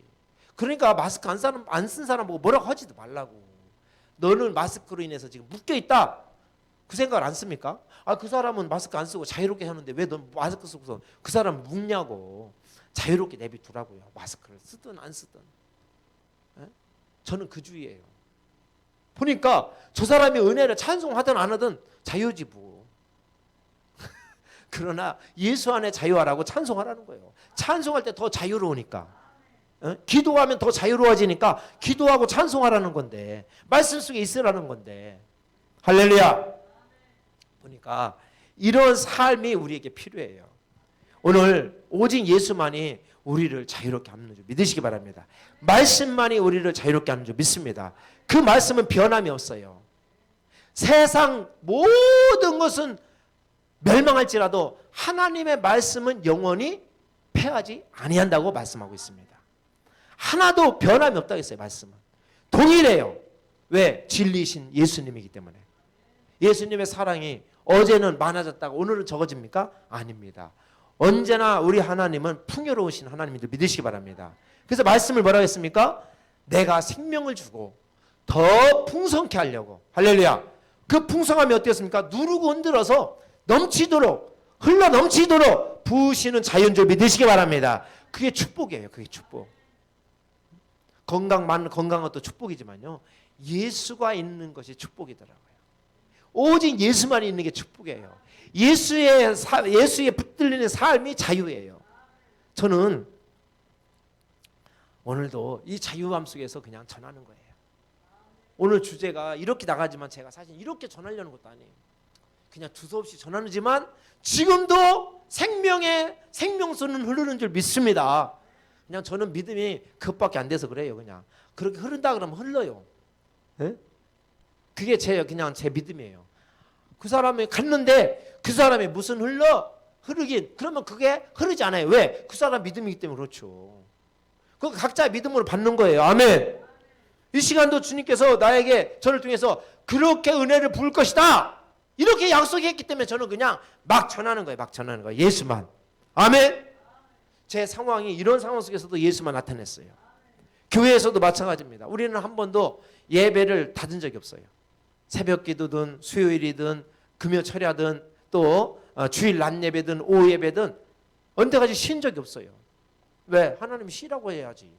그러니까 마스크 안 쓴 사람 보고 뭐라고 하지도 말라고. 너는 마스크로 인해서 지금 묶여 있다. 그 생각을 안 씁니까? 그 사람은 마스크 안 쓰고 자유롭게 하는데 왜 넌 마스크 쓰고서 그 사람 묶냐고. 자유롭게 내비두라고요. 마스크를 쓰든 안 쓰든. 저는 그 주의예요. 보니까 저 사람이 은혜를 찬송하든 안 하든 자유지 뭐. 그러나 예수 안에 자유하라고 찬송하라는 거예요. 찬송할 때 더 자유로우니까. 기도하면 더 자유로워지니까 기도하고 찬송하라는 건데, 말씀 속에 있으라는 건데. 할렐루야. 보니까 이런 삶이 우리에게 필요해요. 오늘 오직 예수만이 우리를 자유롭게 하는 줄 믿으시기 바랍니다. 말씀만이 우리를 자유롭게 하는 줄 믿습니다. 그 말씀은 변함이 없어요. 세상 모든 것은 멸망할지라도 하나님의 말씀은 영원히 패하지 아니한다고 말씀하고 있습니다. 하나도 변함이 없다고 했어요. 말씀은 동일해요. 왜? 진리이신 예수님이기 때문에. 예수님의 사랑이 어제는 많아졌다가 오늘은 적어집니까? 아닙니다. 언제나 우리 하나님은 풍요로우신 하나님인지 믿으시기 바랍니다. 그래서 말씀을 뭐라고 했습니까? 내가 생명을 주고 더 풍성케 하려고. 할렐루야. 그 풍성함이 어떻습니까? 누르고 흔들어서 넘치도록, 흘러 넘치도록 부으시는 자유인 줄 믿으시기 바랍니다. 그게 축복이에요. 그게 축복. 건강한 것도 축복이지만요, 예수가 있는 것이 축복이더라고요. 오직 예수만 있는 게 축복이에요. 예수에 붙들리는 삶이 자유예요. 저는 오늘도 이 자유함 속에서 그냥 전하는 거예요. 오늘 주제가 이렇게 나가지만 제가 사실 이렇게 전하려는 것도 아니에요. 그냥 두서없이 전하지만 지금도 생명의 생명수는 흐르는 줄 믿습니다. 그냥 저는 믿음이 그것밖에 안 돼서 그래요. 그냥 그렇게 흐른다 그러면 흘러요. 네? 그게 그냥 제 믿음이에요. 그 사람이 갔는데 그 사람이 무슨 흐르긴 그러면 그게 흐르지 않아요. 왜? 그 사람 믿음이기 때문에 그렇죠. 그 각자 믿음으로 받는 거예요. 아멘. 이 시간도 주님께서 나에게 저를 통해서 그렇게 은혜를 부을 것이다 이렇게 약속했기 때문에 저는 그냥 막 전하는 거예요. 막 전하는 거예요. 예수만. 아멘. 제 상황이 이런 상황 속에서도 예수만 나타냈어요. 교회에서도 마찬가지입니다. 우리는 한 번도 예배를 닫은 적이 없어요. 새벽 기도든 수요일이든 금요철야든 또 주일 낮 예배든 오후 예배든 언제까지 쉰 적이 없어요. 왜? 하나님이 쉬라고 해야지.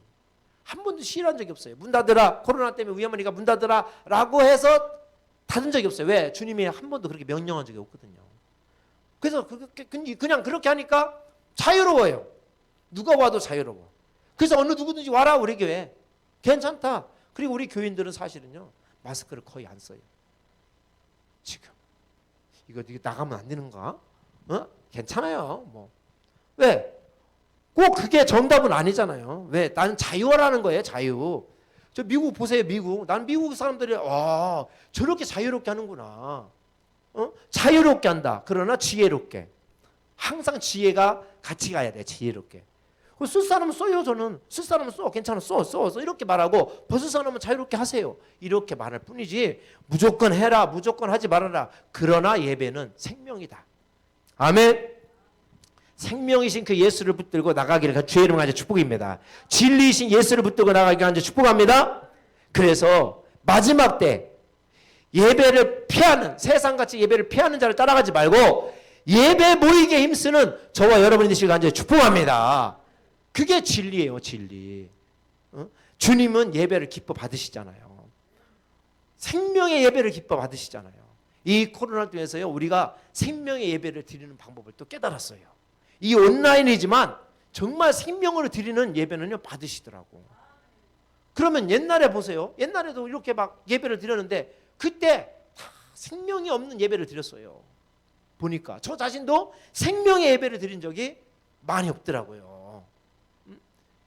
한 번도 쉬란 적이 없어요. 문 닫으라. 코로나 때문에 위험하니까 문 닫으라 라고 해서 닫은 적이 없어요. 왜? 주님이 한 번도 그렇게 명령한 적이 없거든요. 그래서 그냥 그렇게 하니까 자유로워요. 누가 와도 자유로워. 그래서 어느 누구든지 와라 우리 교회. 괜찮다. 그리고 우리 교인들은 사실은요, 마스크를 거의 안 써요. 지금 이거 나가면 안 되는가? 괜찮아요. 뭐 왜? 꼭 그게 정답은 아니잖아요. 왜? 나는 자유라는 거예요. 자유. 저 미국 보세요. 미국. 난 미국 사람들이 저렇게 자유롭게 하는구나. 자유롭게 한다. 그러나 지혜롭게. 항상 지혜가 같이 가야 돼. 지혜롭게. 쓸 사람은 써요. 저는 쓸 사람은 써. 괜찮아. 써 이렇게 말하고 벗을 사람은 자유롭게 하세요. 이렇게 말할 뿐이지 무조건 해라. 무조건 하지 말아라. 그러나 예배는 생명이다. 아멘. 생명이신 그 예수를 붙들고 나가기를 주의 이름으로 축복입니다. 진리이신 예수를 붙들고 나가기를 축복합니다. 그래서 마지막 때 예배를 피하는, 세상같이 예배를 피하는 자를 따라가지 말고 예배 모이게 힘쓰는 저와 여러분이 되시길 간절히 축복합니다. 그게 진리예요. 진리. 주님은 예배를 기뻐 받으시잖아요. 생명의 예배를 기뻐 받으시잖아요. 이 코로나를 통해서요, 우리가 생명의 예배를 드리는 방법을 또 깨달았어요. 이 온라인이지만 정말 생명으로 드리는 예배는요, 받으시더라고. 그러면 옛날에 보세요. 옛날에도 이렇게 막 예배를 드렸는데 그때 다 생명이 없는 예배를 드렸어요. 보니까 저 자신도 생명의 예배를 드린 적이 많이 없더라고요.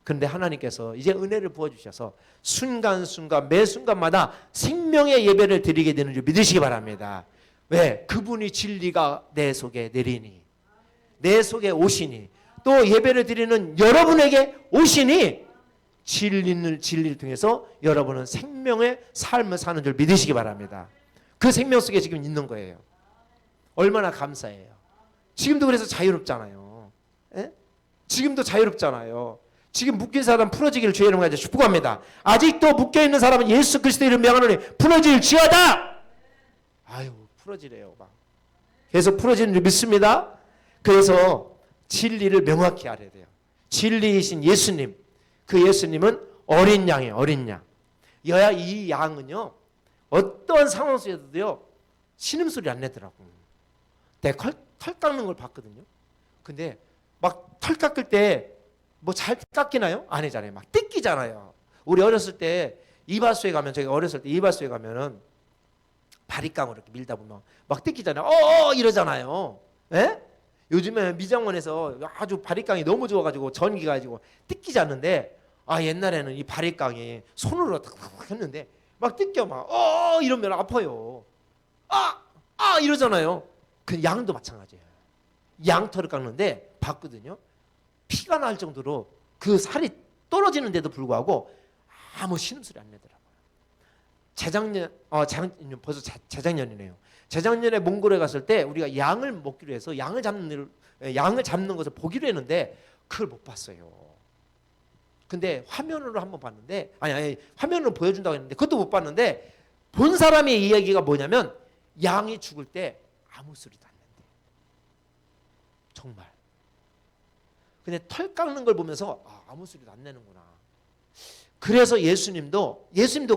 그런데 하나님께서 이제 은혜를 부어주셔서 순간순간 매 순간마다 생명의 예배를 드리게 되는 줄 믿으시기 바랍니다. 왜? 그분이 진리가 내 속에 내리니, 내 속에 오시니, 또 예배를 드리는 여러분에게 오시니 진리를 통해서 여러분은 생명의 삶을 사는 줄 믿으시기 바랍니다. 그 생명 속에 지금 있는 거예요. 얼마나 감사해요. 지금도 그래서 자유롭잖아요. 에? 지금도 자유롭잖아요. 지금 묶인 사람 풀어지기를 주의 이름으로 축복합니다. 아직도 묶여있는 사람은 예수 그리스도 이름 명하노니 풀어질지어다. 아유, 풀어지래요. 막 계속 풀어지는 줄 믿습니다. 그래서 진리를 명확히 알아야 돼요. 진리이신 예수님, 그 예수님은 어린 양이에요. 어린 양. 이 양은요, 어떤 상황 속에서도요, 신음소리 안 내더라고. 내가 털 깎는 걸 봤거든요. 근데 막 털 깎을 때 뭐 잘 깎이나요? 아니잖아요. 막 뜯기잖아요. 우리 어렸을 때 이발소에 가면, 저희가 어렸을 때 이발소에 가면은 바리깡으로 이렇게 밀다 보면 막 뜯기잖아요. 이러잖아요. 예? 요즘에 미장원에서 아주 바리깡이 너무 좋아가지고 전기 가지고 뜯기지 않는데, 옛날에는 이 바리깡이 손으로 탁탁 했는데 막 뜯겨 막 이러면 아파요. 이러잖아요. 그 양도 마찬가지예요. 양털을 깎는데 봤거든요. 피가 날 정도로 그 살이 떨어지는데도 불구하고 아무 신음소리 안 내더라고요. 벌써 재작년이네요. 재작년에 몽골에 갔을 때 우리가 양을 먹기로 해서 양을 잡는 것을 보기로 했는데 그걸 못 봤어요. 근데 화면으로 한번 봤는데 아니 화면으로 보여준다고 했는데 그것도 못 봤는데 본 사람의 이야기가 뭐냐면 양이 죽을 때 아무 소리도 안 낸대. 정말. 근데 털 깎는 걸 보면서 아무 소리도 안 내는구나. 그래서 예수님도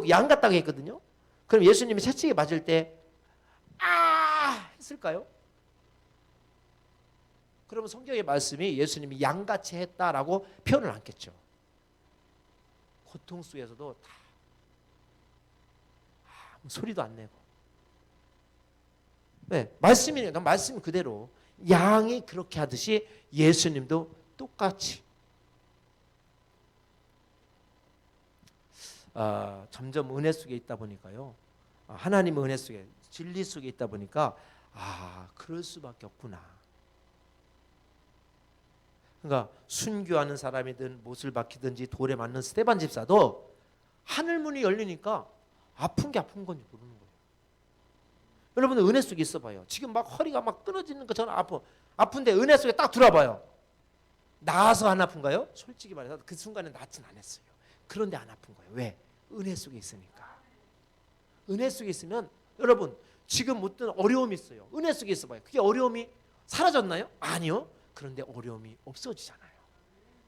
양 같다고 했거든요. 그럼 예수님이 채찍에 맞을 때 했을까요? 그러면 성경의 말씀이 예수님이 양같이 했다라고 표현을 않겠죠. 고통 속에서도 다 아무 소리도 안 내고. 네, 말씀이니까 말씀 그대로 양이 그렇게 하듯이 예수님도 똑같이 점점 은혜 속에 있다 보니까요. 하나님의 은혜 속에 진리 속에 있다 보니까 그럴 수밖에 없구나. 그러니까 순교하는 사람이든 못을 박히든지 돌에 맞는 스데반 집사도 하늘 문이 열리니까 아픈 게 아픈 건지 모르는 거예요. 여러분들 은혜 속에 있어봐요. 지금 막 허리가 막 끊어지는 것처럼 아픈데 은혜 속에 딱 들어봐요. 나아서 안 아픈가요? 솔직히 말해서 그 순간에 낫진 않았어요. 그런데 안 아픈 거예요. 왜? 은혜 속에 있으니까. 은혜 속에 있으면 여러분 지금 어떤 어려움이 있어요. 은혜 속에 있어봐요. 그게 어려움이 사라졌나요? 아니요. 그런데 어려움이 없어지잖아요.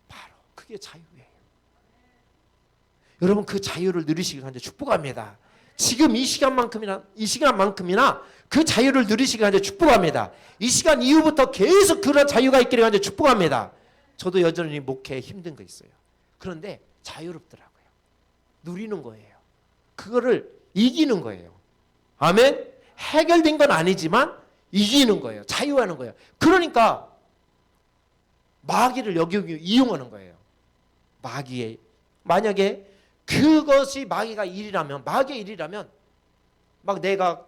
바로 그게 자유예요. 여러분 그 자유를 누리시기 간절히 축복합니다. 지금 이 시간만큼이나 그 자유를 누리시기 간절히 축복합니다. 이 시간 이후부터 계속 그런 자유가 있기를 간절히 축복합니다. 저도 여전히 목회에 힘든 거 있어요. 그런데 자유롭더라고요. 누리는 거예요. 그거를 이기는 거예요. 아멘. 해결된 건 아니지만 이기는 거예요. 자유하는 거예요. 그러니까 마귀를 여기 이용하는 거예요. 만약에 그것이 마귀의 일이라면 막 내가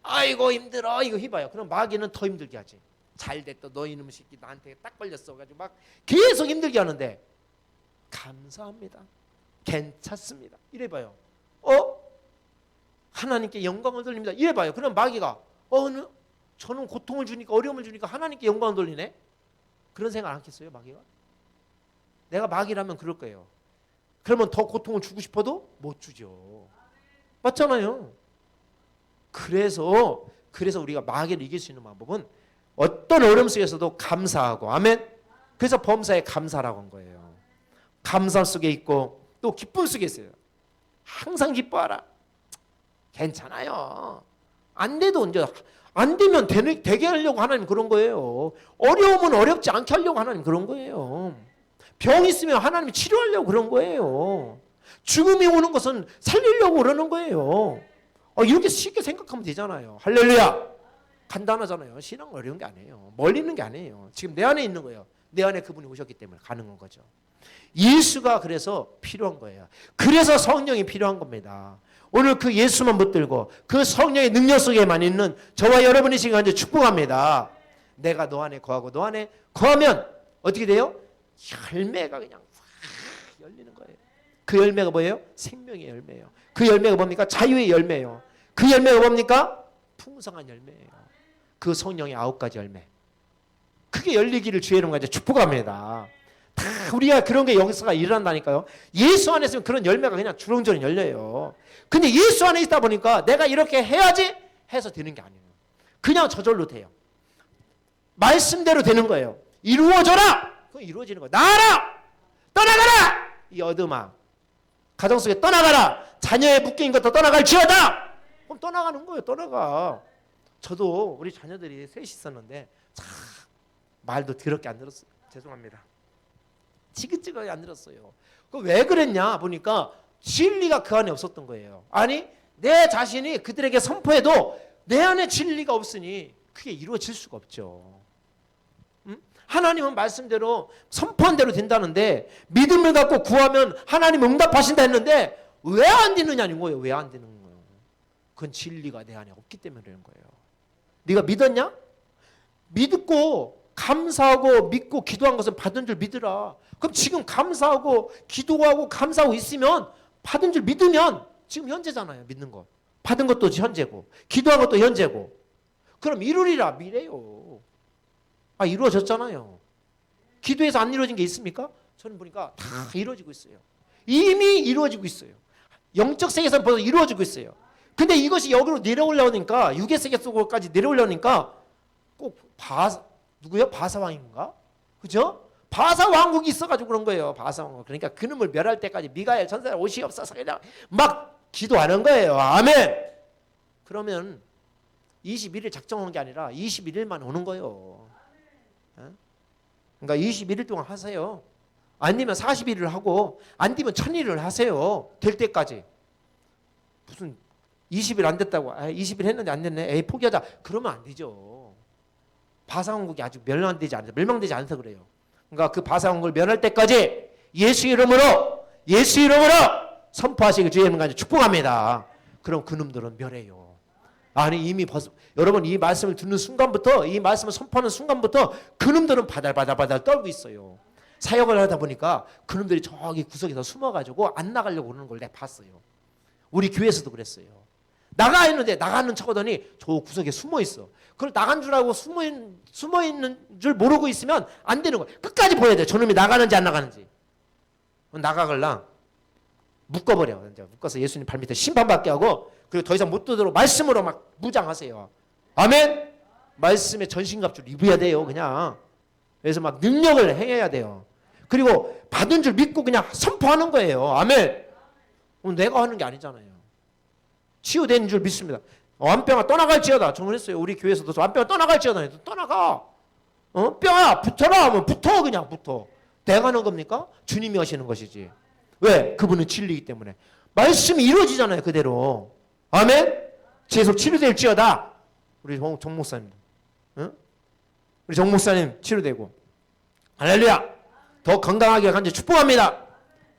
아이고 힘들어 이거 해봐요. 그럼 마귀는 더 힘들게 하지. 잘됐다 너 이놈의 새끼 나한테 딱 걸렸어 가지고 막 계속 힘들게 하는데 감사합니다. 괜찮습니다. 이래봐요. 하나님께 영광을 돌립니다. 이래봐요. 그럼 마귀가 저는 고통을 주니까 어려움을 주니까 하나님께 영광을 돌리네. 그런 생각 안 하겠어요, 마귀가? 내가 마귀라면 그럴 거예요. 그러면 더 고통을 주고 싶어도 못 주죠. 맞잖아요. 그래서 우리가 마귀를 이길 수 있는 방법은 어떤 어려움 속에서도 감사하고, 아멘. 그래서 범사에 감사라고 한 거예요. 감사 속에 있고 또 기쁨 속에 있어요. 항상 기뻐하라. 괜찮아요. 안 돼도 이제 안 되면 되게 하려고 하나님 그런 거예요. 어려움은 어렵지 않게 하려고 하나님 그런 거예요. 병 있으면 하나님이 치료하려고 그런 거예요. 죽음이 오는 것은 살리려고 그러는 거예요. 이렇게 쉽게 생각하면 되잖아요. 할렐루야. 간단하잖아요. 신앙은 어려운 게 아니에요. 멀리 있는 게 아니에요. 지금 내 안에 있는 거예요. 내 안에 그분이 오셨기 때문에 가능한 거죠. 예수가 그래서 필요한 거예요. 그래서 성령이 필요한 겁니다. 오늘 그 예수만 붙들고 그 성령의 능력 속에만 있는 저와 여러분이 지금 이제 축복합니다. 내가 너 안에 거하고 너 안에 거하면 어떻게 돼요? 열매가 그냥 확 열리는 거예요. 그 열매가 뭐예요? 생명의 열매예요. 그 열매가 뭡니까? 자유의 열매예요. 그 열매가 뭡니까? 풍성한 열매예요. 그 성령의 9가지 열매. 크게 열리기를 주의 이름으로 축복합니다. 다 우리가 그런 게 역사가 일어난다니까요. 예수 안에 있으면 그런 열매가 그냥 주렁주렁 열려요. 근데 예수 안에 있다 보니까 내가 이렇게 해야지 해서 되는 게 아니에요. 그냥 저절로 돼요. 말씀대로 되는 거예요. 이루어져라! 그건 이루어지는 거예요. 나가라! 떠나가라! 이 어둠아. 가정 속에 떠나가라! 자녀의 묶인 것도 떠나갈지어다! 그럼 떠나가는 거예요. 떠나가. 저도 우리 자녀들이 셋이 있었는데 참 말도 더럽게 안 들었어요. 죄송합니다. 지긋지긋하게 안 들었어요. 왜 그랬냐 보니까 진리가 그 안에 없었던 거예요. 아니 내 자신이 그들에게 선포해도 내 안에 진리가 없으니 그게 이루어질 수가 없죠. 하나님은 말씀대로 선포한 대로 된다는데 믿음을 갖고 구하면 하나님 응답하신다 했는데 왜 안 되느냐는 거예요. 왜 안 되는 거예요. 그건 진리가 내 안에 없기 때문에 그런 거예요. 네가 믿었냐? 믿고 감사하고 믿고 기도한 것은 받은 줄 믿으라. 그럼 지금 감사하고 기도하고 감사하고 있으면 받은 줄 믿으면 지금 현재잖아요. 믿는 거. 받은 것도 현재고 기도한 것도 현재고. 그럼 이루리라 미래요. 이루어졌잖아요. 기도해서 안 이루어진 게 있습니까? 저는 보니까 다 이루어지고 있어요. 이미 이루어지고 있어요. 영적 세계에서 벌써 이루어지고 있어요. 근데 이것이 여기로 내려올라오니까 육의 세계 속으로까지 내려오려니까 꼭 누구요? 바사 왕인가? 그죠? 바사 왕국이 있어가지고 그런 거예요. 바사 왕국. 그러니까 그놈을 멸할 때까지 미가엘 전사를 오시옵소서 그냥 막 기도하는 거예요. 아멘. 그러면 21일 작정하는 게 아니라 21일만 오는 거예요. 그러니까 21일 동안 하세요. 안 되면 40일을 하고 안 되면 1000일을 하세요. 될 때까지. 무슨 20일 안 됐다고 20일 했는데 안 됐네. 에이 포기하자. 그러면 안 되죠. 바사왕국이 아직 멸망되지 않아서 그래요. 그러니까 그 바사왕국을 멸할 때까지 예수 이름으로 선포하시길 주의 이름으로 축복합니다. 그럼 그놈들은 멸해요. 아니 이미 벌써 여러분 이 말씀을 듣는 순간부터 이 말씀을 선포하는 순간부터 그놈들은 바달바달 떨고 있어요. 사역을 하다 보니까 그놈들이 저기 구석에서 숨어가지고 안 나가려고 그러는 걸 내가 봤어요. 우리 교회에서도 그랬어요. 나가 했는데 나가는 척하더니 저 구석에 숨어 있어. 그걸 나간 줄 알고 숨어 있는 줄 모르고 있으면 안 되는 거예요. 끝까지 보여야 돼. 저놈이 나가는지 안 나가는지. 나가걸랑 묶어버려. 이제 묶어서 예수님 발밑에 심판받게 하고 그리고 더 이상 못 듣도록 말씀으로 막 무장하세요. 아멘. 말씀에 전신갑주를 입어야 돼요. 그냥. 그래서 막 능력을 행해야 돼요. 그리고 받은 줄 믿고 그냥 선포하는 거예요. 아멘. 내가 하는 게 아니잖아요. 치유된 줄 믿습니다. 완병아 떠나갈지어다. 정언했어요. 우리 교회에서도 완병아 떠나갈지어다. 떠나가. 뼈야 붙어라 하면 붙어. 그냥 붙어. 내가 하는 겁니까? 주님이 하시는 것이지. 왜? 그분은 진리이기 때문에. 말씀이 이루어지잖아요. 그대로. 아멘. 계속 치료될지어다. 우리 정 목사님. 우리 정 목사님 치료되고. 할렐루야. 더 건강하게 간절히 축복합니다.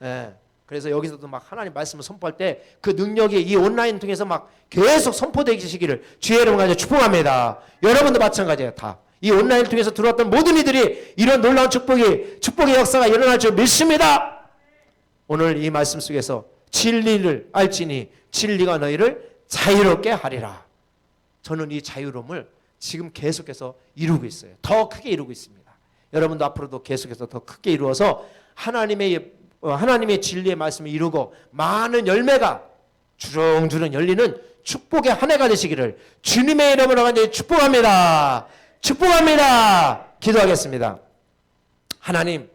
예. 그래서 여기서도 막 하나님 말씀을 선포할 때 그 능력이 이 온라인 통해서 막 계속 선포되시기를 주의 이름으로 간절히 축복합니다. 여러분도 마찬가지예요. 다. 이 온라인 통해서 들어왔던 모든 이들이 이런 놀라운 축복의 역사가 일어날 줄 믿습니다. 오늘 이 말씀 속에서 진리를 알지니 진리가 너희를 자유롭게 하리라. 저는 이 자유로움을 지금 계속해서 이루고 있어요. 더 크게 이루고 있습니다. 여러분도 앞으로도 계속해서 더 크게 이루어서 하나님의 진리의 말씀을 이루고 많은 열매가 주렁주렁 열리는 축복의 한 해가 되시기를 주님의 이름으로 간절히 축복합니다. 축복합니다. 기도하겠습니다. 하나님,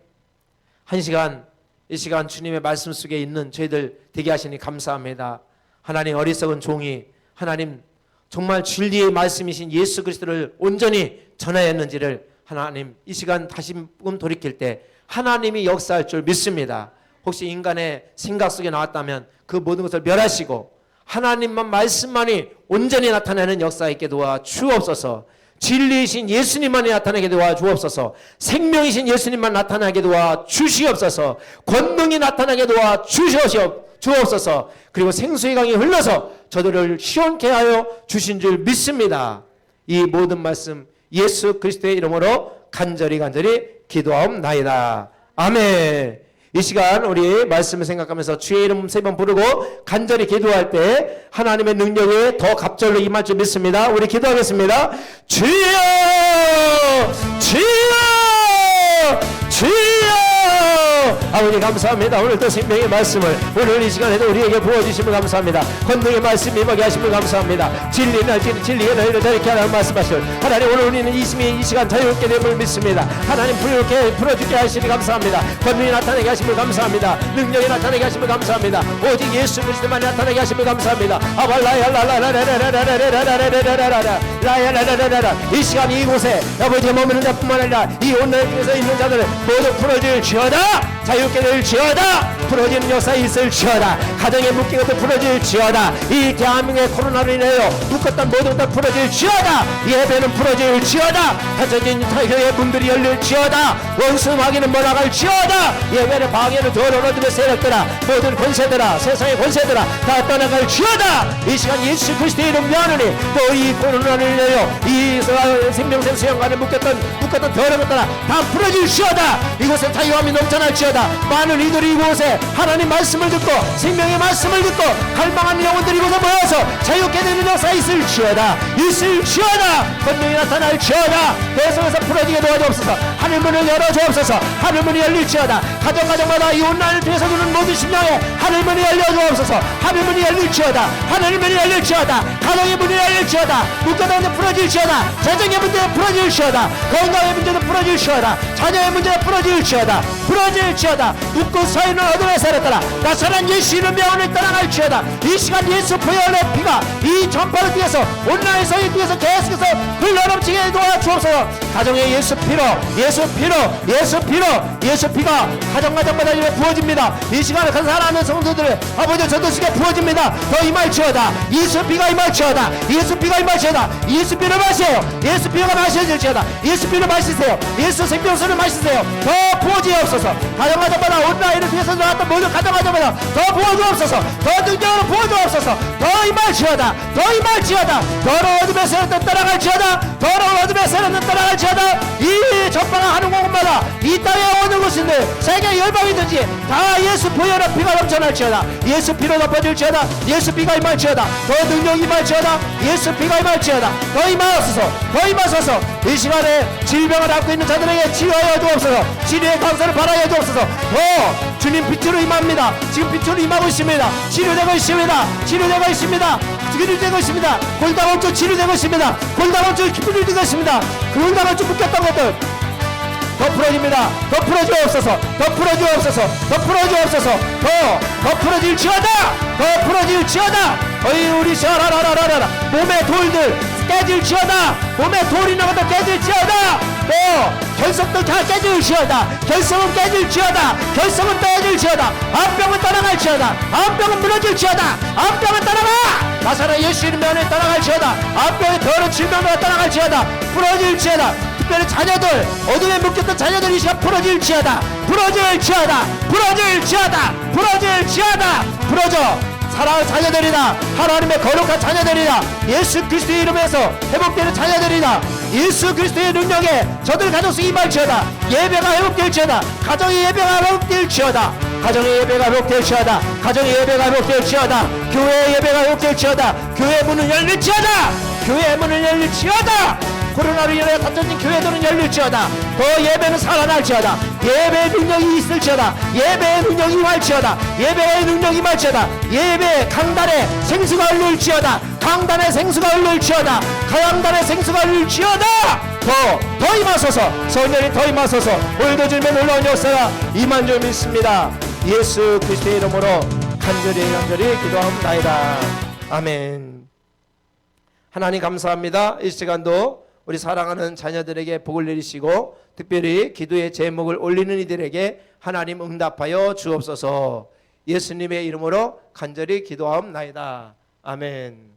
이 시간 주님의 말씀 속에 있는 저희들 되게 하시니 감사합니다. 하나님, 어리석은 종이 하나님 정말 진리의 말씀이신 예수 그리스도를 온전히 전하였는지를 하나님 이 시간 다시 돌이킬 때 하나님이 역사할 줄 믿습니다. 혹시 인간의 생각 속에 나왔다면 그 모든 것을 멸하시고 하나님만 말씀만이 온전히 나타내는 역사 있게 도와 주옵소서. 진리이신 예수님만이 나타나게 도와 주옵소서. 생명이신 예수님만 나타나게 도와 주시옵소서. 권능이 나타나게 도와 주옵소서. 그리고 생수의 강이 흘러서 저들을 시원케 하여 주신 줄 믿습니다. 이 모든 말씀 예수 그리스도의 이름으로 간절히 기도하옵나이다. 아멘. 이 시간 우리 말씀을 생각하면서 주의 이름 3번 부르고 간절히 기도할 때 하나님의 능력이 더 갑절로 임할 줄 믿습니다. 우리 기도하겠습니다. 주여 주여 주여. 아버지 감사합니다. 오늘도 생명의 말씀을 오늘 이 시간에도 우리에게 부어주심을 감사합니다. 권능의 말씀 임하게 하심을 감사합니다. 진리의 진리의 너희를 자유케 하라는 말씀하시오. 하나님 오늘 우리는 이 시간 자유롭게 됨을 믿습니다. 하나님 부유롭게 풀어주게 하시니 감사합니다. 권능이 나타나게 하심을 감사합니다. 능력이 나타나게 하심을 감사합니다. 오직 예수 그리스도만 나타나게 하심을 감사합니다. 이 시간 이곳에 아버지의 머무는 자뿐만 아니라 이 온라인 중에서 있는 자들을 모두 풀어줄 지어다. 자유케 될지어다. 풀어지는 역사 있을지어다. 가정에 묶인 것도 풀어질지어다. 이 대한민국의 코로나로 인하여 묶었던 모든 것도 풀어질지어다. 예배는 풀어질지어다. 닫혀진 교회 문들이 열릴지어다. 원수 마귀는 몰아갈지어다. 예배는 방해는 더러운 어둠의 세력들아, 모든 권세들아, 세상의 권세들아 다 떠나갈지어다. 이 시간 예수 그리스도의 이름 명하노니 또 이 코로나를 인하여 이 생명샘 수양관에 묶었던 더러운 것들아 다 풀어질지어다. 이곳에 자유함이 넘쳐날지어다. 많은 이들이 이곳에 하나님 말씀을 듣고 생명의 말씀을 듣고 갈망하는 영혼들이 이곳에 모여서 자유케 되는 역사 있을지어다. 권능이 나타날지어다. 대성에서 풀어지게 도와주옵소서. 하늘문을 열어주옵소서. 하늘문이 열릴지어다. 가정마다 이 온난을 뒤에서 두는 모든 심령에 하늘문이 열려주옵소서. 하늘문이 열릴지어다. 하늘문이 열릴지어다. 가정의 문이 열릴지어다. 묶어놓은 데 풀어질지어다. 재정의 문제도 풀어질지어다. 건강의 문제도 풀어질지어다. 자녀의 문제도 풀어질지어다. 묶고 서있는 어둠의 세력들아 나타난 예수 이름 명을 떠나갈지어다. 이 시간 예수 보혈의 피가 이 전파를 통해서 온라인에서 이 뒤에서 계속해서 흘러넘치게 도와주옵소서. 가정에 예수 피가 가정마다 이렇게 부어집니다. 이 시간에 그 사랑하는 성도들의 아버지 전도식에 부어집니다. 더 임할지어다. 예수 피가 임할지어다. 예수 피를 마셔요. 예수 피가 마셔질지어다. 예수 피를 마시세요. 예수 생명수를 마시세요. 더 부어지옵소서. 가정마다 온라인을 위해서 나왔던 모든 가정마다 더 부어주옵소서. 더 능력으로 부어주옵소서. 더 임할지어다. 더러운 어둠의 세력들 떠나갈지어다. 이 전파가 하는 곳마다 이 땅에 어느 곳인데 세계 열방이든지 다 예수 보혈의 피가 넘쳐날지어다. 예수 피로 덮어질지어다. 예수 피가 임할지어다. 더 능력이 임할지어다. 예수 피가 임할지어다. 더 임하소서. 이 시간에 질병을 앓고 있는 자들에게 치료하여 주옵소서. 치료의 감사를 바라여 주옵소서. 주님 빛으로 임합니다. 지금 빛으로 임하고 있습니다. 치료되고 있습니다. 골다공증 치료되고 있습니다. 골다공증 치료되고 있습니다. 골다공증 묶였던 것들 더 풀어집니다. 더 풀어주옵소서. 더 풀어질지어다. 어이 우리 샤라라라라라 몸의 돌들 깨질지어다. 몸에 돌이 있는 것도 깨질지어다. 결석도 다 깨질지어다. 결석은 떠질지어다. 암병은 떠나갈지어다. 암병은 무너질지어다. 암병은 떠나가. 나사렛 예수 이름 명에 떠나갈지어다. 암병의 더러운 질병으로 떠나갈지어다. 풀어질지어다. 특별히 자녀들 어둠에 묶였던 자녀들 이 시간 풀어질지어다. 풀어져. 사랑하는 자녀들이다. 하나님의 거룩한 자녀들이다. 예수 그리스도의 이름에서 회복되는 자녀들이다. 예수 그리스도의 능력에 저들 가족 속에 임할지어다. 예배가 회복될지어다. 가정의 예배가 회복될지어다. 교회의 예배가 회복될지어다. 교회의 문은 열릴지어다. 코로나로 인하여 닫혀진 교회들은 열릴지어다. 더 예배는 살아날지어다. 예배의 능력이 있을지어다. 예배의 능력이 임할지어다. 예배 강단에 생수가 흘릴지어다. 더 임하소서. 성령이 더 임하소서. 오늘도 주님의 놀라운 역사가 임한 줄 믿습니다. 예수 그리스도의 이름으로 간절히 기도합니다. 아멘. 하나님 감사합니다. 이 시간도 우리 사랑하는 자녀들에게 복을 내리시고 특별히 기도의 제목을 올리는 이들에게 하나님 응답하여 주옵소서. 예수님의 이름으로 간절히 기도하옵나이다. 아멘.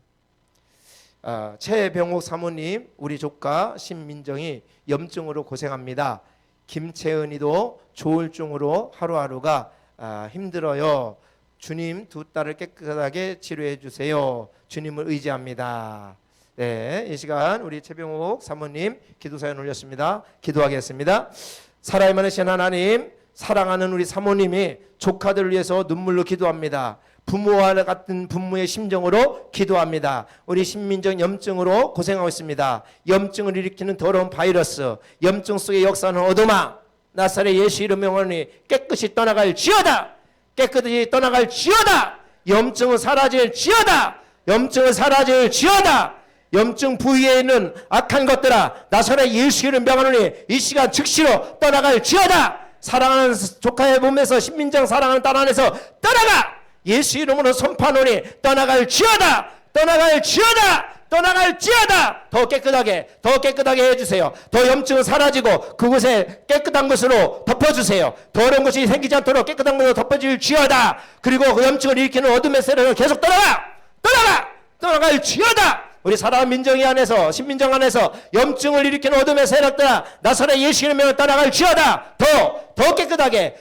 최병옥 사모님, 우리 조카 신민정이 염증으로 고생합니다. 김채은이도 조울증으로 하루하루가 힘들어요. 주님 두 딸을 깨끗하게 치료해 주세요. 주님을 의지합니다. 네, 이 시간 우리 최병옥 사모님 기도 사연 올렸습니다. 기도하겠습니다. 살아있는 많으신 하나님, 사랑하는 우리 사모님이 조카들을 위해서 눈물로 기도합니다. 부모와 같은 부모의 심정으로 기도합니다. 우리 신민정 염증으로 고생하고 있습니다. 염증을 일으키는 더러운 바이러스, 염증 속에 역사하는 어둠아, 나사렛 예수 이름 명하니 깨끗이 떠나갈지어다. 염증은 사라질지어다. 염증 부위에 있는 악한 것들아, 나사렛 예수 이름 명하니 이 시간 즉시로 떠나갈지어다. 사랑하는 조카의 몸에서 신민정 사랑하는 딸 안에서 떠나가. 예수 이름으로 선포하노니 떠나갈지어다. 떠나갈지어다. 더 깨끗하게 해주세요. 더 염증은 사라지고 그곳에 깨끗한 것으로 덮어주세요. 더러운 것이 생기지 않도록 깨끗한 것으로 덮어질지어다. 그리고 그 염증을 일으키는 어둠의 세력은 계속 떠나갈지어다. 우리 사랑하는 민정이 안에서, 신민정 안에서 염증을 일으키는 어둠의 세력들아, 나사렛 예수 이름으로 떠나갈지어다. 더 깨끗하게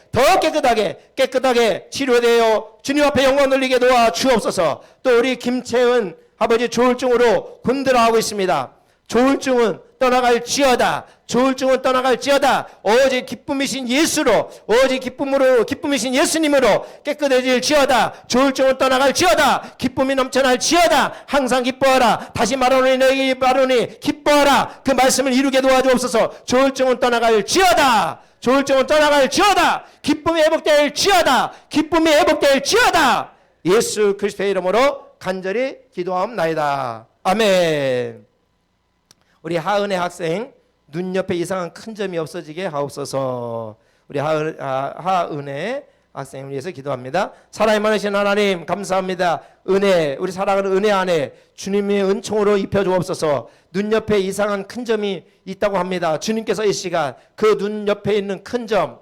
치료되어 주님 앞에 영광 돌리게 도와 주옵소서. 또 우리 김채은 아버지 조울증으로 힘들어하고 있습니다. 조울증은 떠나갈지어다. 오직 기쁨이신 예수로, 기쁨이신 예수님으로 깨끗해질지어다. 조울증은 떠나갈지어다. 기쁨이 넘쳐날지어다. 항상 기뻐하라. 다시 말하노니 너희에게 말하노니 기뻐하라. 그 말씀을 이루게 도와주옵소서. 조울증은 떠나갈지어다. 기쁨이 회복될지어다. 예수 그리스도의 이름으로 간절히 기도하옵나이다. 아멘. 우리 하은혜 학생 눈 옆에 이상한 큰 점이 없어지게 하옵소서. 우리 하은혜 학생을 위해서 기도합니다. 사랑이 많으신 하나님 감사합니다. 우리 사랑하는 은혜 안에 주님의 은총으로 입혀주옵소서. 눈 옆에 이상한 큰 점이 있다고 합니다. 주님께서 이 시간 그 눈 옆에 있는 큰 점,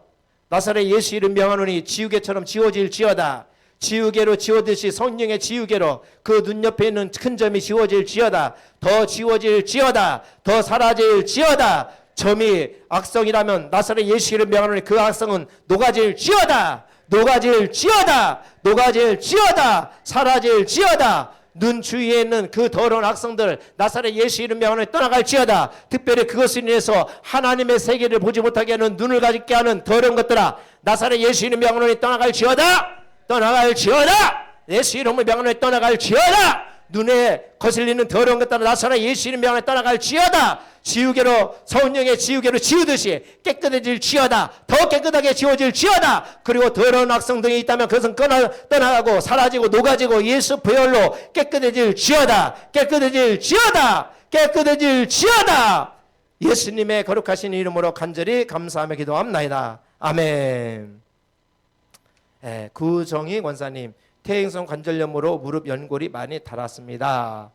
나사렛 예수 이름 명하노니 지우개처럼 지워질지어다. 지우개로 지워듯이 성령의 지우개로 그 눈 옆에 있는 큰 점이 지워질지어다. 더 지워질지어다. 더 사라질지어다. 점이 악성이라면 나사렛 예수 이름 명하노니 그 악성은 녹아질지어다. 사라질지어다. 눈 주위에 있는 그 더러운 악성들 나사렛 예수 이름 명하노니 떠나갈지어다. 특별히 그것을 인해서 하나님의 세계를 보지 못하게 하는 눈을 가지게 하는 더러운 것들아, 나사렛 예수 이름 명하노니 떠나갈지어다. 예수 이름을 명하노니 떠나갈지어다. 눈에 거슬리는 더러운 것들아, 나사렛 예수 이름 명하노니 떠나갈지어다. 지우개로, 성령의 지우개로 지우듯이 깨끗해질지어다. 더 깨끗하게 지워질지어다. 그리고 더러운 악성 등이 있다면 그것은 떠나가고 사라지고 녹아지고 예수 보혈로 깨끗해질지어다. 예수님의 거룩하신 이름으로 간절히 감사하며 기도합나이다. 아멘. 구정희 권사님, 퇴행성 관절염으로 무릎 연골이 많이 닳았습니다.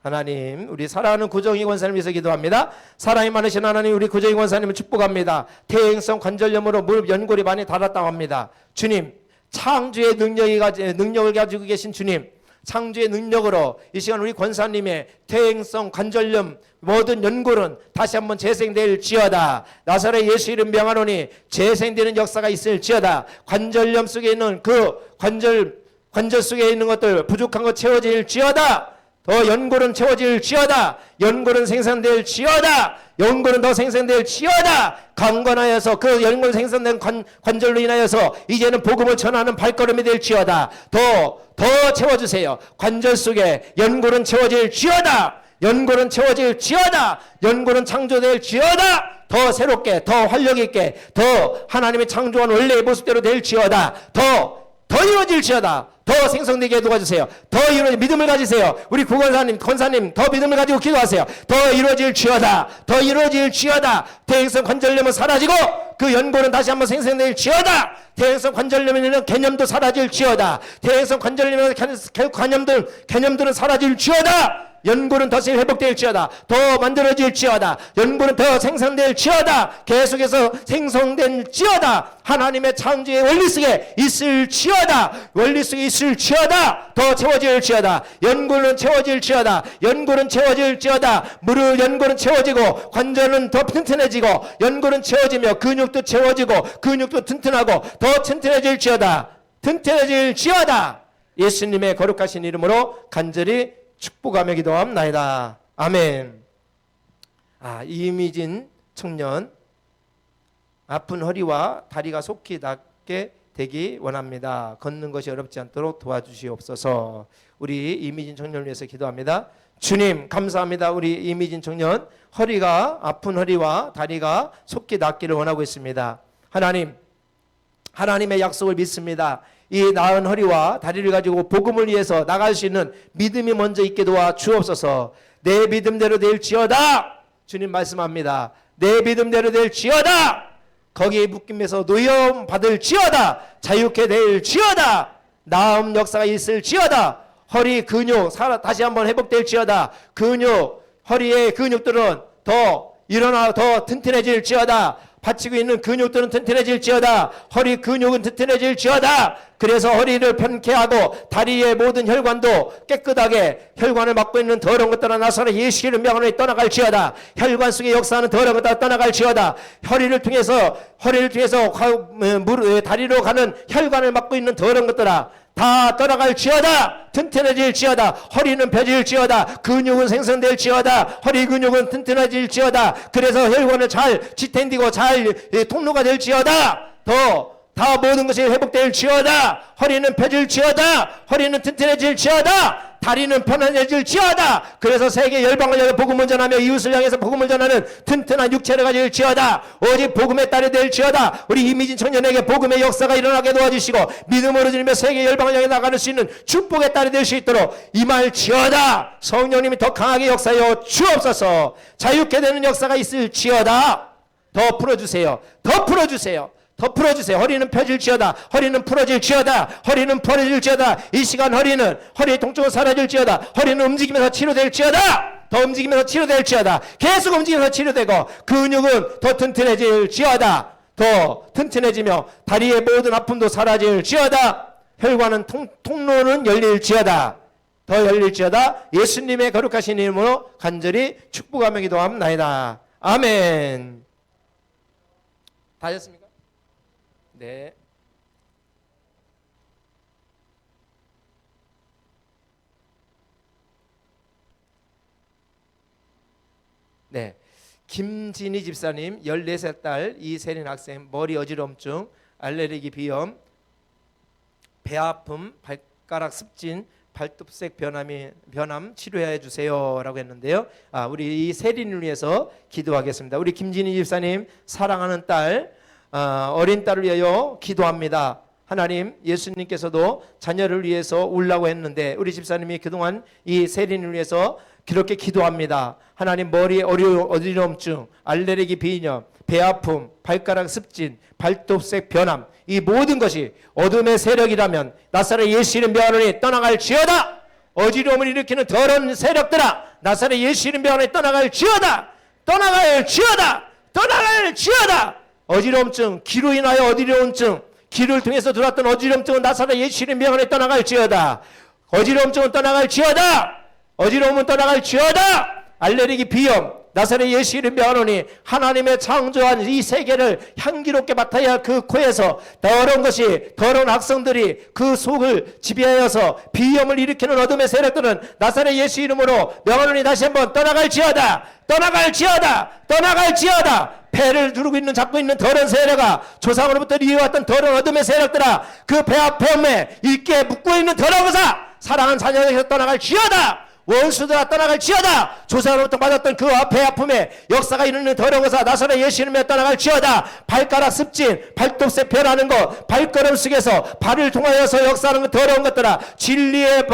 하나님, 우리 사랑하는 구정희 권사님 위해서 기도합니다. 사랑이 많으신 하나님, 우리 구정희 권사님을 축복합니다. 퇴행성 관절염으로 무릎 연골이 많이 닳았다고 합니다. 주님, 창조의 능력을 가지고 계신 주님, 창조의 능력으로 이 시간 우리 권사님의 퇴행성 관절염 모든 연골은 다시 한번 재생될지어다. 나사렛 예수 이름 명하노니 재생되는 역사가 있을지어다. 관절염 속에 있는 그 관절 속에 있는 것들 부족한 것 채워질지어다. 더 연골은 채워질지어다. 연골은 생산될지어다. 연골은 더 생산될지어다. 강건하여서 그 연골 생산된 관절로 인하여서 이제는 복음을 전하는 발걸음이 될지어다. 더 채워주세요. 관절 속에 연골은 채워질지어다. 연골은 창조될지어다. 더 새롭게, 더 활력 있게, 더 하나님의 창조한 원래의 모습대로 될지어다. 더 이루어질지어다. 더 생성되게 도와주세요. 더 이루어질 믿음을 가지세요. 우리 권사님 더 믿음을 가지고 기도하세요. 더 이루어질지어다. 퇴행성 관절염은 사라지고 그 연골은 다시 한번 생성될지어다. 퇴행성 관절염에 있는 개념도 사라질지어다. 퇴행성 관절염에 개념들은 사라질지어다. 연골은 더 회복될지어다. 더 만들어질지어다. 연골은 더 생산될지어다. 계속해서 생성될지어다. 하나님의 창조의 원리 속에 있을지어다. 더 채워질지어다. 연골은 채워질지어다. 무릎 연골은 채워지고 관절은 더 튼튼해지고 연골은 채워지며 근육도 채워지고 근육도 튼튼하고 더 튼튼해질지어다. 예수님의 거룩하신 이름으로 간절히 축복하며 기도합나이다. 아멘. 이미진 청년, 아픈 허리와 다리가 속히 낫게 되기 원합니다. 걷는 것이 어렵지 않도록 도와주시옵소서. 우리 이미진 청년을 위해서 기도합니다. 주님 감사합니다. 우리 이미진 청년 아픈 허리와 다리가 속히 낫기를 원하고 있습니다. 하나님의 약속을 믿습니다. 이 나은 허리와 다리를 가지고 복음을 위해서 나갈 수 있는 믿음이 먼저 있게 도와 주옵소서. 내 믿음대로 될지어다. 주님 말씀합니다. 내 믿음대로 될지어다. 거기에 묶임에서 노여움 받을지어다. 자유케 될지어다. 나음 역사가 있을지어다. 허리 근육 다시 한번 회복될지어다. 근육, 허리의 근육들은 더 일어나 더 튼튼해질지어다. 받치고 있는 근육들은 튼튼해질지어다. 허리 근육은 튼튼해질지어다. 그래서 허리를 편케 하고 다리의 모든 혈관도 깨끗하게 혈관을 막고 있는 더러운 것들아 나사렛 예수 이름 명하노니 떠나갈지어다. 혈관 속에 역사하는 더러운 것들아 떠나갈지어다. 허리를 통해서 다리로 가는 혈관을 막고 있는 더러운 것들아 다 떠나갈지어다. 튼튼해질지어다. 허리는 펴질지어다. 근육은 생성될지어다. 허리 근육은 튼튼해질지어다. 그래서 혈관을 잘 지탱디고 잘 통로가 될지어다. 다 모든 것이 회복될지어다. 허리는 펴질지어다. 허리는 튼튼해질지어다. 다리는 편안해질지어다. 그래서 세계 열방을 향해 복음을 전하며 이웃을 향해서 복음을 전하는 튼튼한 육체를 가질지어다. 오직 복음의 딸이 될지어다. 우리 이미진 청년에게 복음의 역사가 일어나게 도와주시고 믿음으로 드리며 세계 열방을 향해 나가는 수 있는 축복의 딸이 될 수 있도록 임할지어다. 성령님이 더 강하게 역사하여 주옵소서. 자유케 되는 역사가 있을지어다. 더 풀어주세요. 더 풀어주세요. 더 풀어주세요. 허리는 펴질지어다. 허리는 풀어질지어다. 허리는 풀어질지어다. 이 시간 허리의 통증은 사라질지어다. 허리는 움직이면서 치료될지어다. 더 움직이면서 치료될지어다. 계속 움직이면서 치료되고 근육은 더 튼튼해질지어다. 더 튼튼해지며 다리의 모든 아픔도 사라질지어다. 혈관은 통로는 열릴지어다. 더 열릴지어다. 예수님의 거룩하신 이름으로 간절히 축복하며 기도합나이다. 아멘. 다 하셨습니까? 네. 네. 김진희 집사님 14살 딸 이세린 학생 머리 어지럼증, 알레르기 비염, 배 아픔, 발가락 습진, 발톱색 변함 치료해 주세요라고 했는데요. 우리 이 세린을 위해서 기도하겠습니다. 우리 김진희 집사님 사랑하는 딸 어린 딸을 위하여 기도합니다. 하나님, 예수님께서도 자녀를 위해서 울라고 했는데 우리 집사님이 그동안 이 세린을 위해서 그렇게 기도합니다. 하나님, 머리에 어지럼증, 알레르기 비염, 배 아픔, 발가락 습진, 발톱색 변함, 이 모든 것이 어둠의 세력이라면 나사렛 예수 이름 명하노니 떠나갈지어다. 어지러움을 일으키는 더러운 세력들아, 나사렛 예수 이름 명하노니 떠나갈지어다. 떠나갈지어다. 떠나갈지어다. 어지러움증, 기로 인하여 어지러움증, 기를 통해서 들어왔던 어지러움증은 나사렛 예수 이름 명하노니 떠나갈지어다. 어지러움증은 떠나갈지어다. 어지러움은 떠나갈지어다. 알레르기 비염, 나사렛 예수 이름 명하노니 하나님의 창조한 이 세계를 향기롭게 맡아야 그 코에서 더러운 악성들이 그 속을 지배하여서 비염을 일으키는 어둠의 세력들은 나사렛 예수 이름으로 명하노니 다시 한번 떠나갈지어다. 떠나갈지어다. 떠나갈지어다. 배를 두르고 있는 잡고 있는 더러운 세력아, 조상으로부터 이어왔던 더러운 어둠의 세력들아, 그 배 앞에 있게 묶고 있는 더러운 것아, 사랑하는 자녀에게서 떠나갈지어다. 원수들아 떠나갈지어다. 조상으로부터 받았던 그 배 아픔에 역사가 이르는 더러운 것아 나사렛 예수 이름에 떠나갈지어다. 발가락 습진, 발톱색 변하는 것, 발걸음 속에서 발을 통하여서 역사하는 그 더러운 것들아, 진리의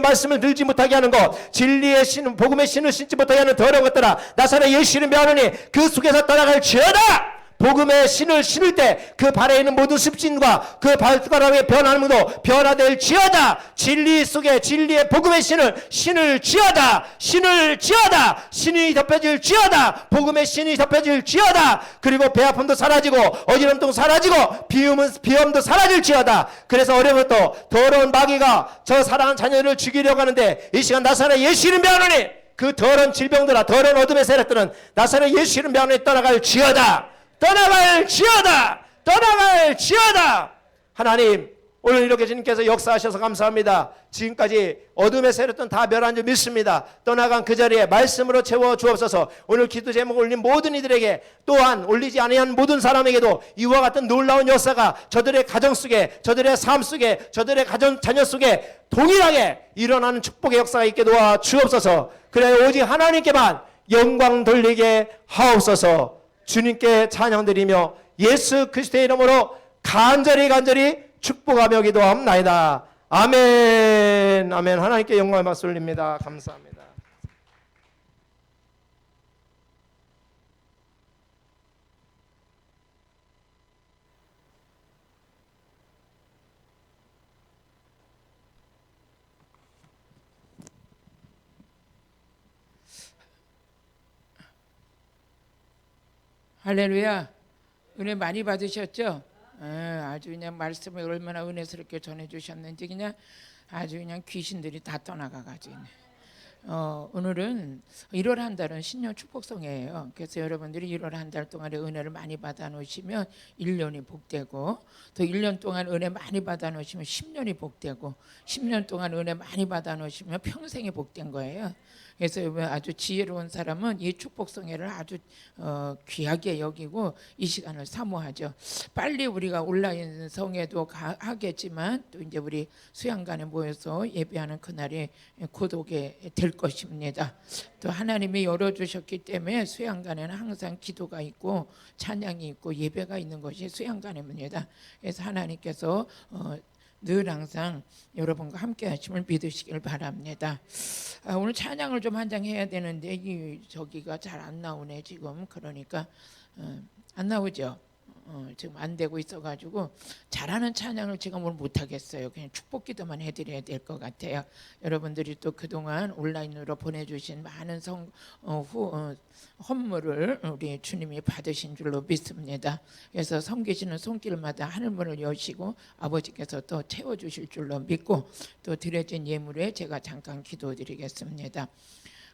말씀을 들지 못하게 하는 것, 진리의 신, 복음의 신을 신지 못하게 하는 더러운 것들아, 나사렛 예수 이름 명하노니 그 속에서 떠나갈지어다. 복음의 신을 신을 때 그 발에 있는 모든 습진과 그 발가락의 변함도 변화될지어다. 진리 속에 진리의 복음의 신을 지어다. 신을 지어다. 신이 덮여질지어다. 복음의 신이 덮여질지어다. 그리고 배 아픔도 사라지고 어지럼도 사라지고 비염도 사라질지어다. 그래서 어려부터 더러운 마귀가 저 사랑하는 자녀를 죽이려고 하는데 이 시간 나사렛 예수 이름 명하노니 그 더러운 질병들아, 더러운 어둠의 세력들은 나사렛 예수 이름 명하노니 떠나갈지어다. 떠나갈지어다. 떠나갈지어다. 하나님, 오늘 이렇게 주님께서 역사하셔서 감사합니다. 지금까지 어둠의 세력들은 다 멸한 줄 믿습니다. 떠나간 그 자리에 말씀으로 채워 주옵소서. 오늘 기도 제목 올린 모든 이들에게, 또한 올리지 아니한 모든 사람에게도 이와 같은 놀라운 역사가 저들의 가정 속에, 저들의 삶 속에, 저들의 자녀 속에 동일하게 일어나는 축복의 역사가 있게 도와 주옵소서. 그래 오직 하나님께만 영광 돌리게 하옵소서. 주님께 찬양드리며 예수 그리스도의 이름으로 간절히 축복하며 기도합나이다. 아멘. 아멘. 하나님께 영광을 박수 올립니다. 감사합니다. 할렐루야. 은혜 많이 받으셨죠? 아주 그냥 말씀을 얼마나 은혜스럽게 전해주셨는지 그냥 아주 그냥 귀신들이 다 떠나가가지고 오늘은 1월 한 달은 신년 축복성이에요. 그래서 여러분들이 1월 한 달 동안에 은혜를 많이 받아 놓으시면 1년이 복되고, 또 1년 동안 은혜 많이 받아 놓으시면 10년이 복되고, 10년 동안 은혜 많이 받아 놓으시면 평생이 복된 거예요. 그래서 아주 지혜로운 사람은 이 축복성회를 아주 귀하게 여기고 이 시간을 사모하죠. 빨리 우리가 온라인 성회도 하겠지만 또 이제 우리 수양관에 모여서 예배하는 그날이 곧 오게 될 것입니다. 또 하나님이 열어주셨기 때문에 수양관에는 항상 기도가 있고 찬양이 있고 예배가 있는 것이 수양관입니다. 그래서 하나님께서 늘 항상 여러분과 함께 하심을 믿으시길 바랍니다. 오늘 찬양을 좀 한 장 해야 되는데 저기가 잘 안 나오네 지금. 그러니까 안 나오죠. 지금 안 되고 있어가지고 잘하는 찬양을 제가 뭘 못하겠어요. 그냥 축복기도만 해드려야 될 것 같아요. 여러분들이 또 그동안 온라인으로 보내주신 많은 헌물을 우리 주님이 받으신 줄로 믿습니다. 그래서 섬기시는 손길마다 하늘문을 여시고 아버지께서 또 채워주실 줄로 믿고, 또 드려진 예물에 제가 잠깐 기도드리겠습니다.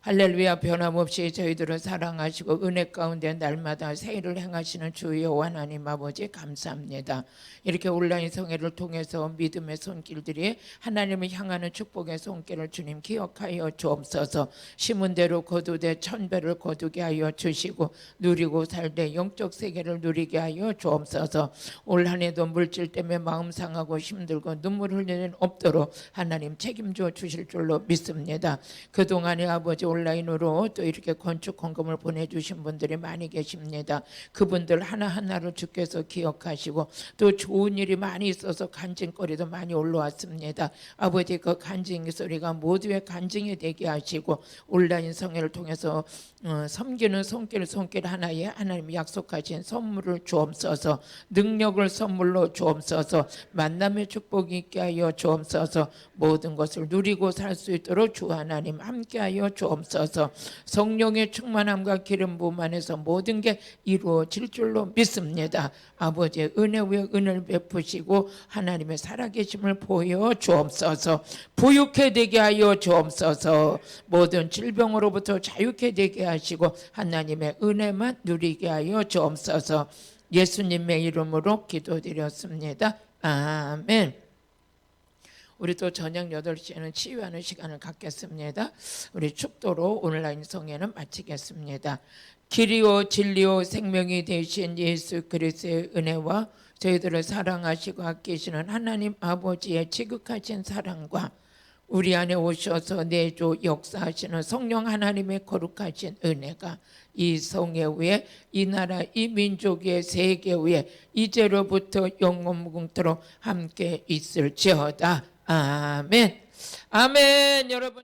할렐루야. 변함없이 저희들을 사랑하시고 은혜 가운데 날마다 새 일을 행하시는 주 여호와 하나님 아버지 감사합니다. 이렇게 온라인 성회를 통해서 믿음의 손길들이 하나님을 향하는 축복의 손길을 주님 기억하여 주옵소서. 심은 대로 거두되 천배를 거두게 하여 주시고 누리고 살되 영적 세계를 누리게 하여 주옵소서. 올 한 해도 물질 때문에 마음 상하고 힘들고 눈물 흘리는 없도록 하나님 책임져 주실 줄로 믿습니다. 그동안에 아버지 온라인으로 또 이렇게 건축 헌금을 보내주신 분들이 많이 계십니다. 그분들 하나하나를 주께서 기억하시고 또 좋은 일이 많이 있어서 간증거리도 많이 올라왔습니다. 아버지 그 간증 소리가 모두의 간증이 되게 하시고 온라인 성회를 통해서 섬기는 손길 하나에 하나님 약속하신 선물을 주옵소서. 능력을 선물로 주옵소서. 만남의 축복이 있게 하여 주옵소서. 모든 것을 누리고 살 수 있도록 주 하나님 함께하여 주옵소서. 성령의 충만함과 기름 부음 안에서 모든 게 이루어질 줄로 믿습니다. 아버지의 은혜 위에 은혜를 베푸시고 하나님의 살아계심을 보여 주옵소서. 부유케 되게 하여 주옵소서. 모든 질병으로부터 자유케 되게 하시고 하나님의 은혜만 누리게 하여 주옵소서. 예수님의 이름으로 기도드렸습니다. 아멘. 우리 또 저녁 8시에는 치유하는 시간을 갖겠습니다. 우리 축도로 온라인 성회는 마치겠습니다. 길이요 진리요 생명이 되신 예수 그리스도의 은혜와 저희들을 사랑하시고 아끼시는 하나님 아버지의 지극하신 사랑과 우리 안에 오셔서 내주 역사하시는 성령 하나님의 거룩하신 은혜가 이 성회 위에 이 나라 이 민족의 세계 위에 이제로부터 영원무궁토록 함께 있을지어다. 아멘. 아멘. 여러분.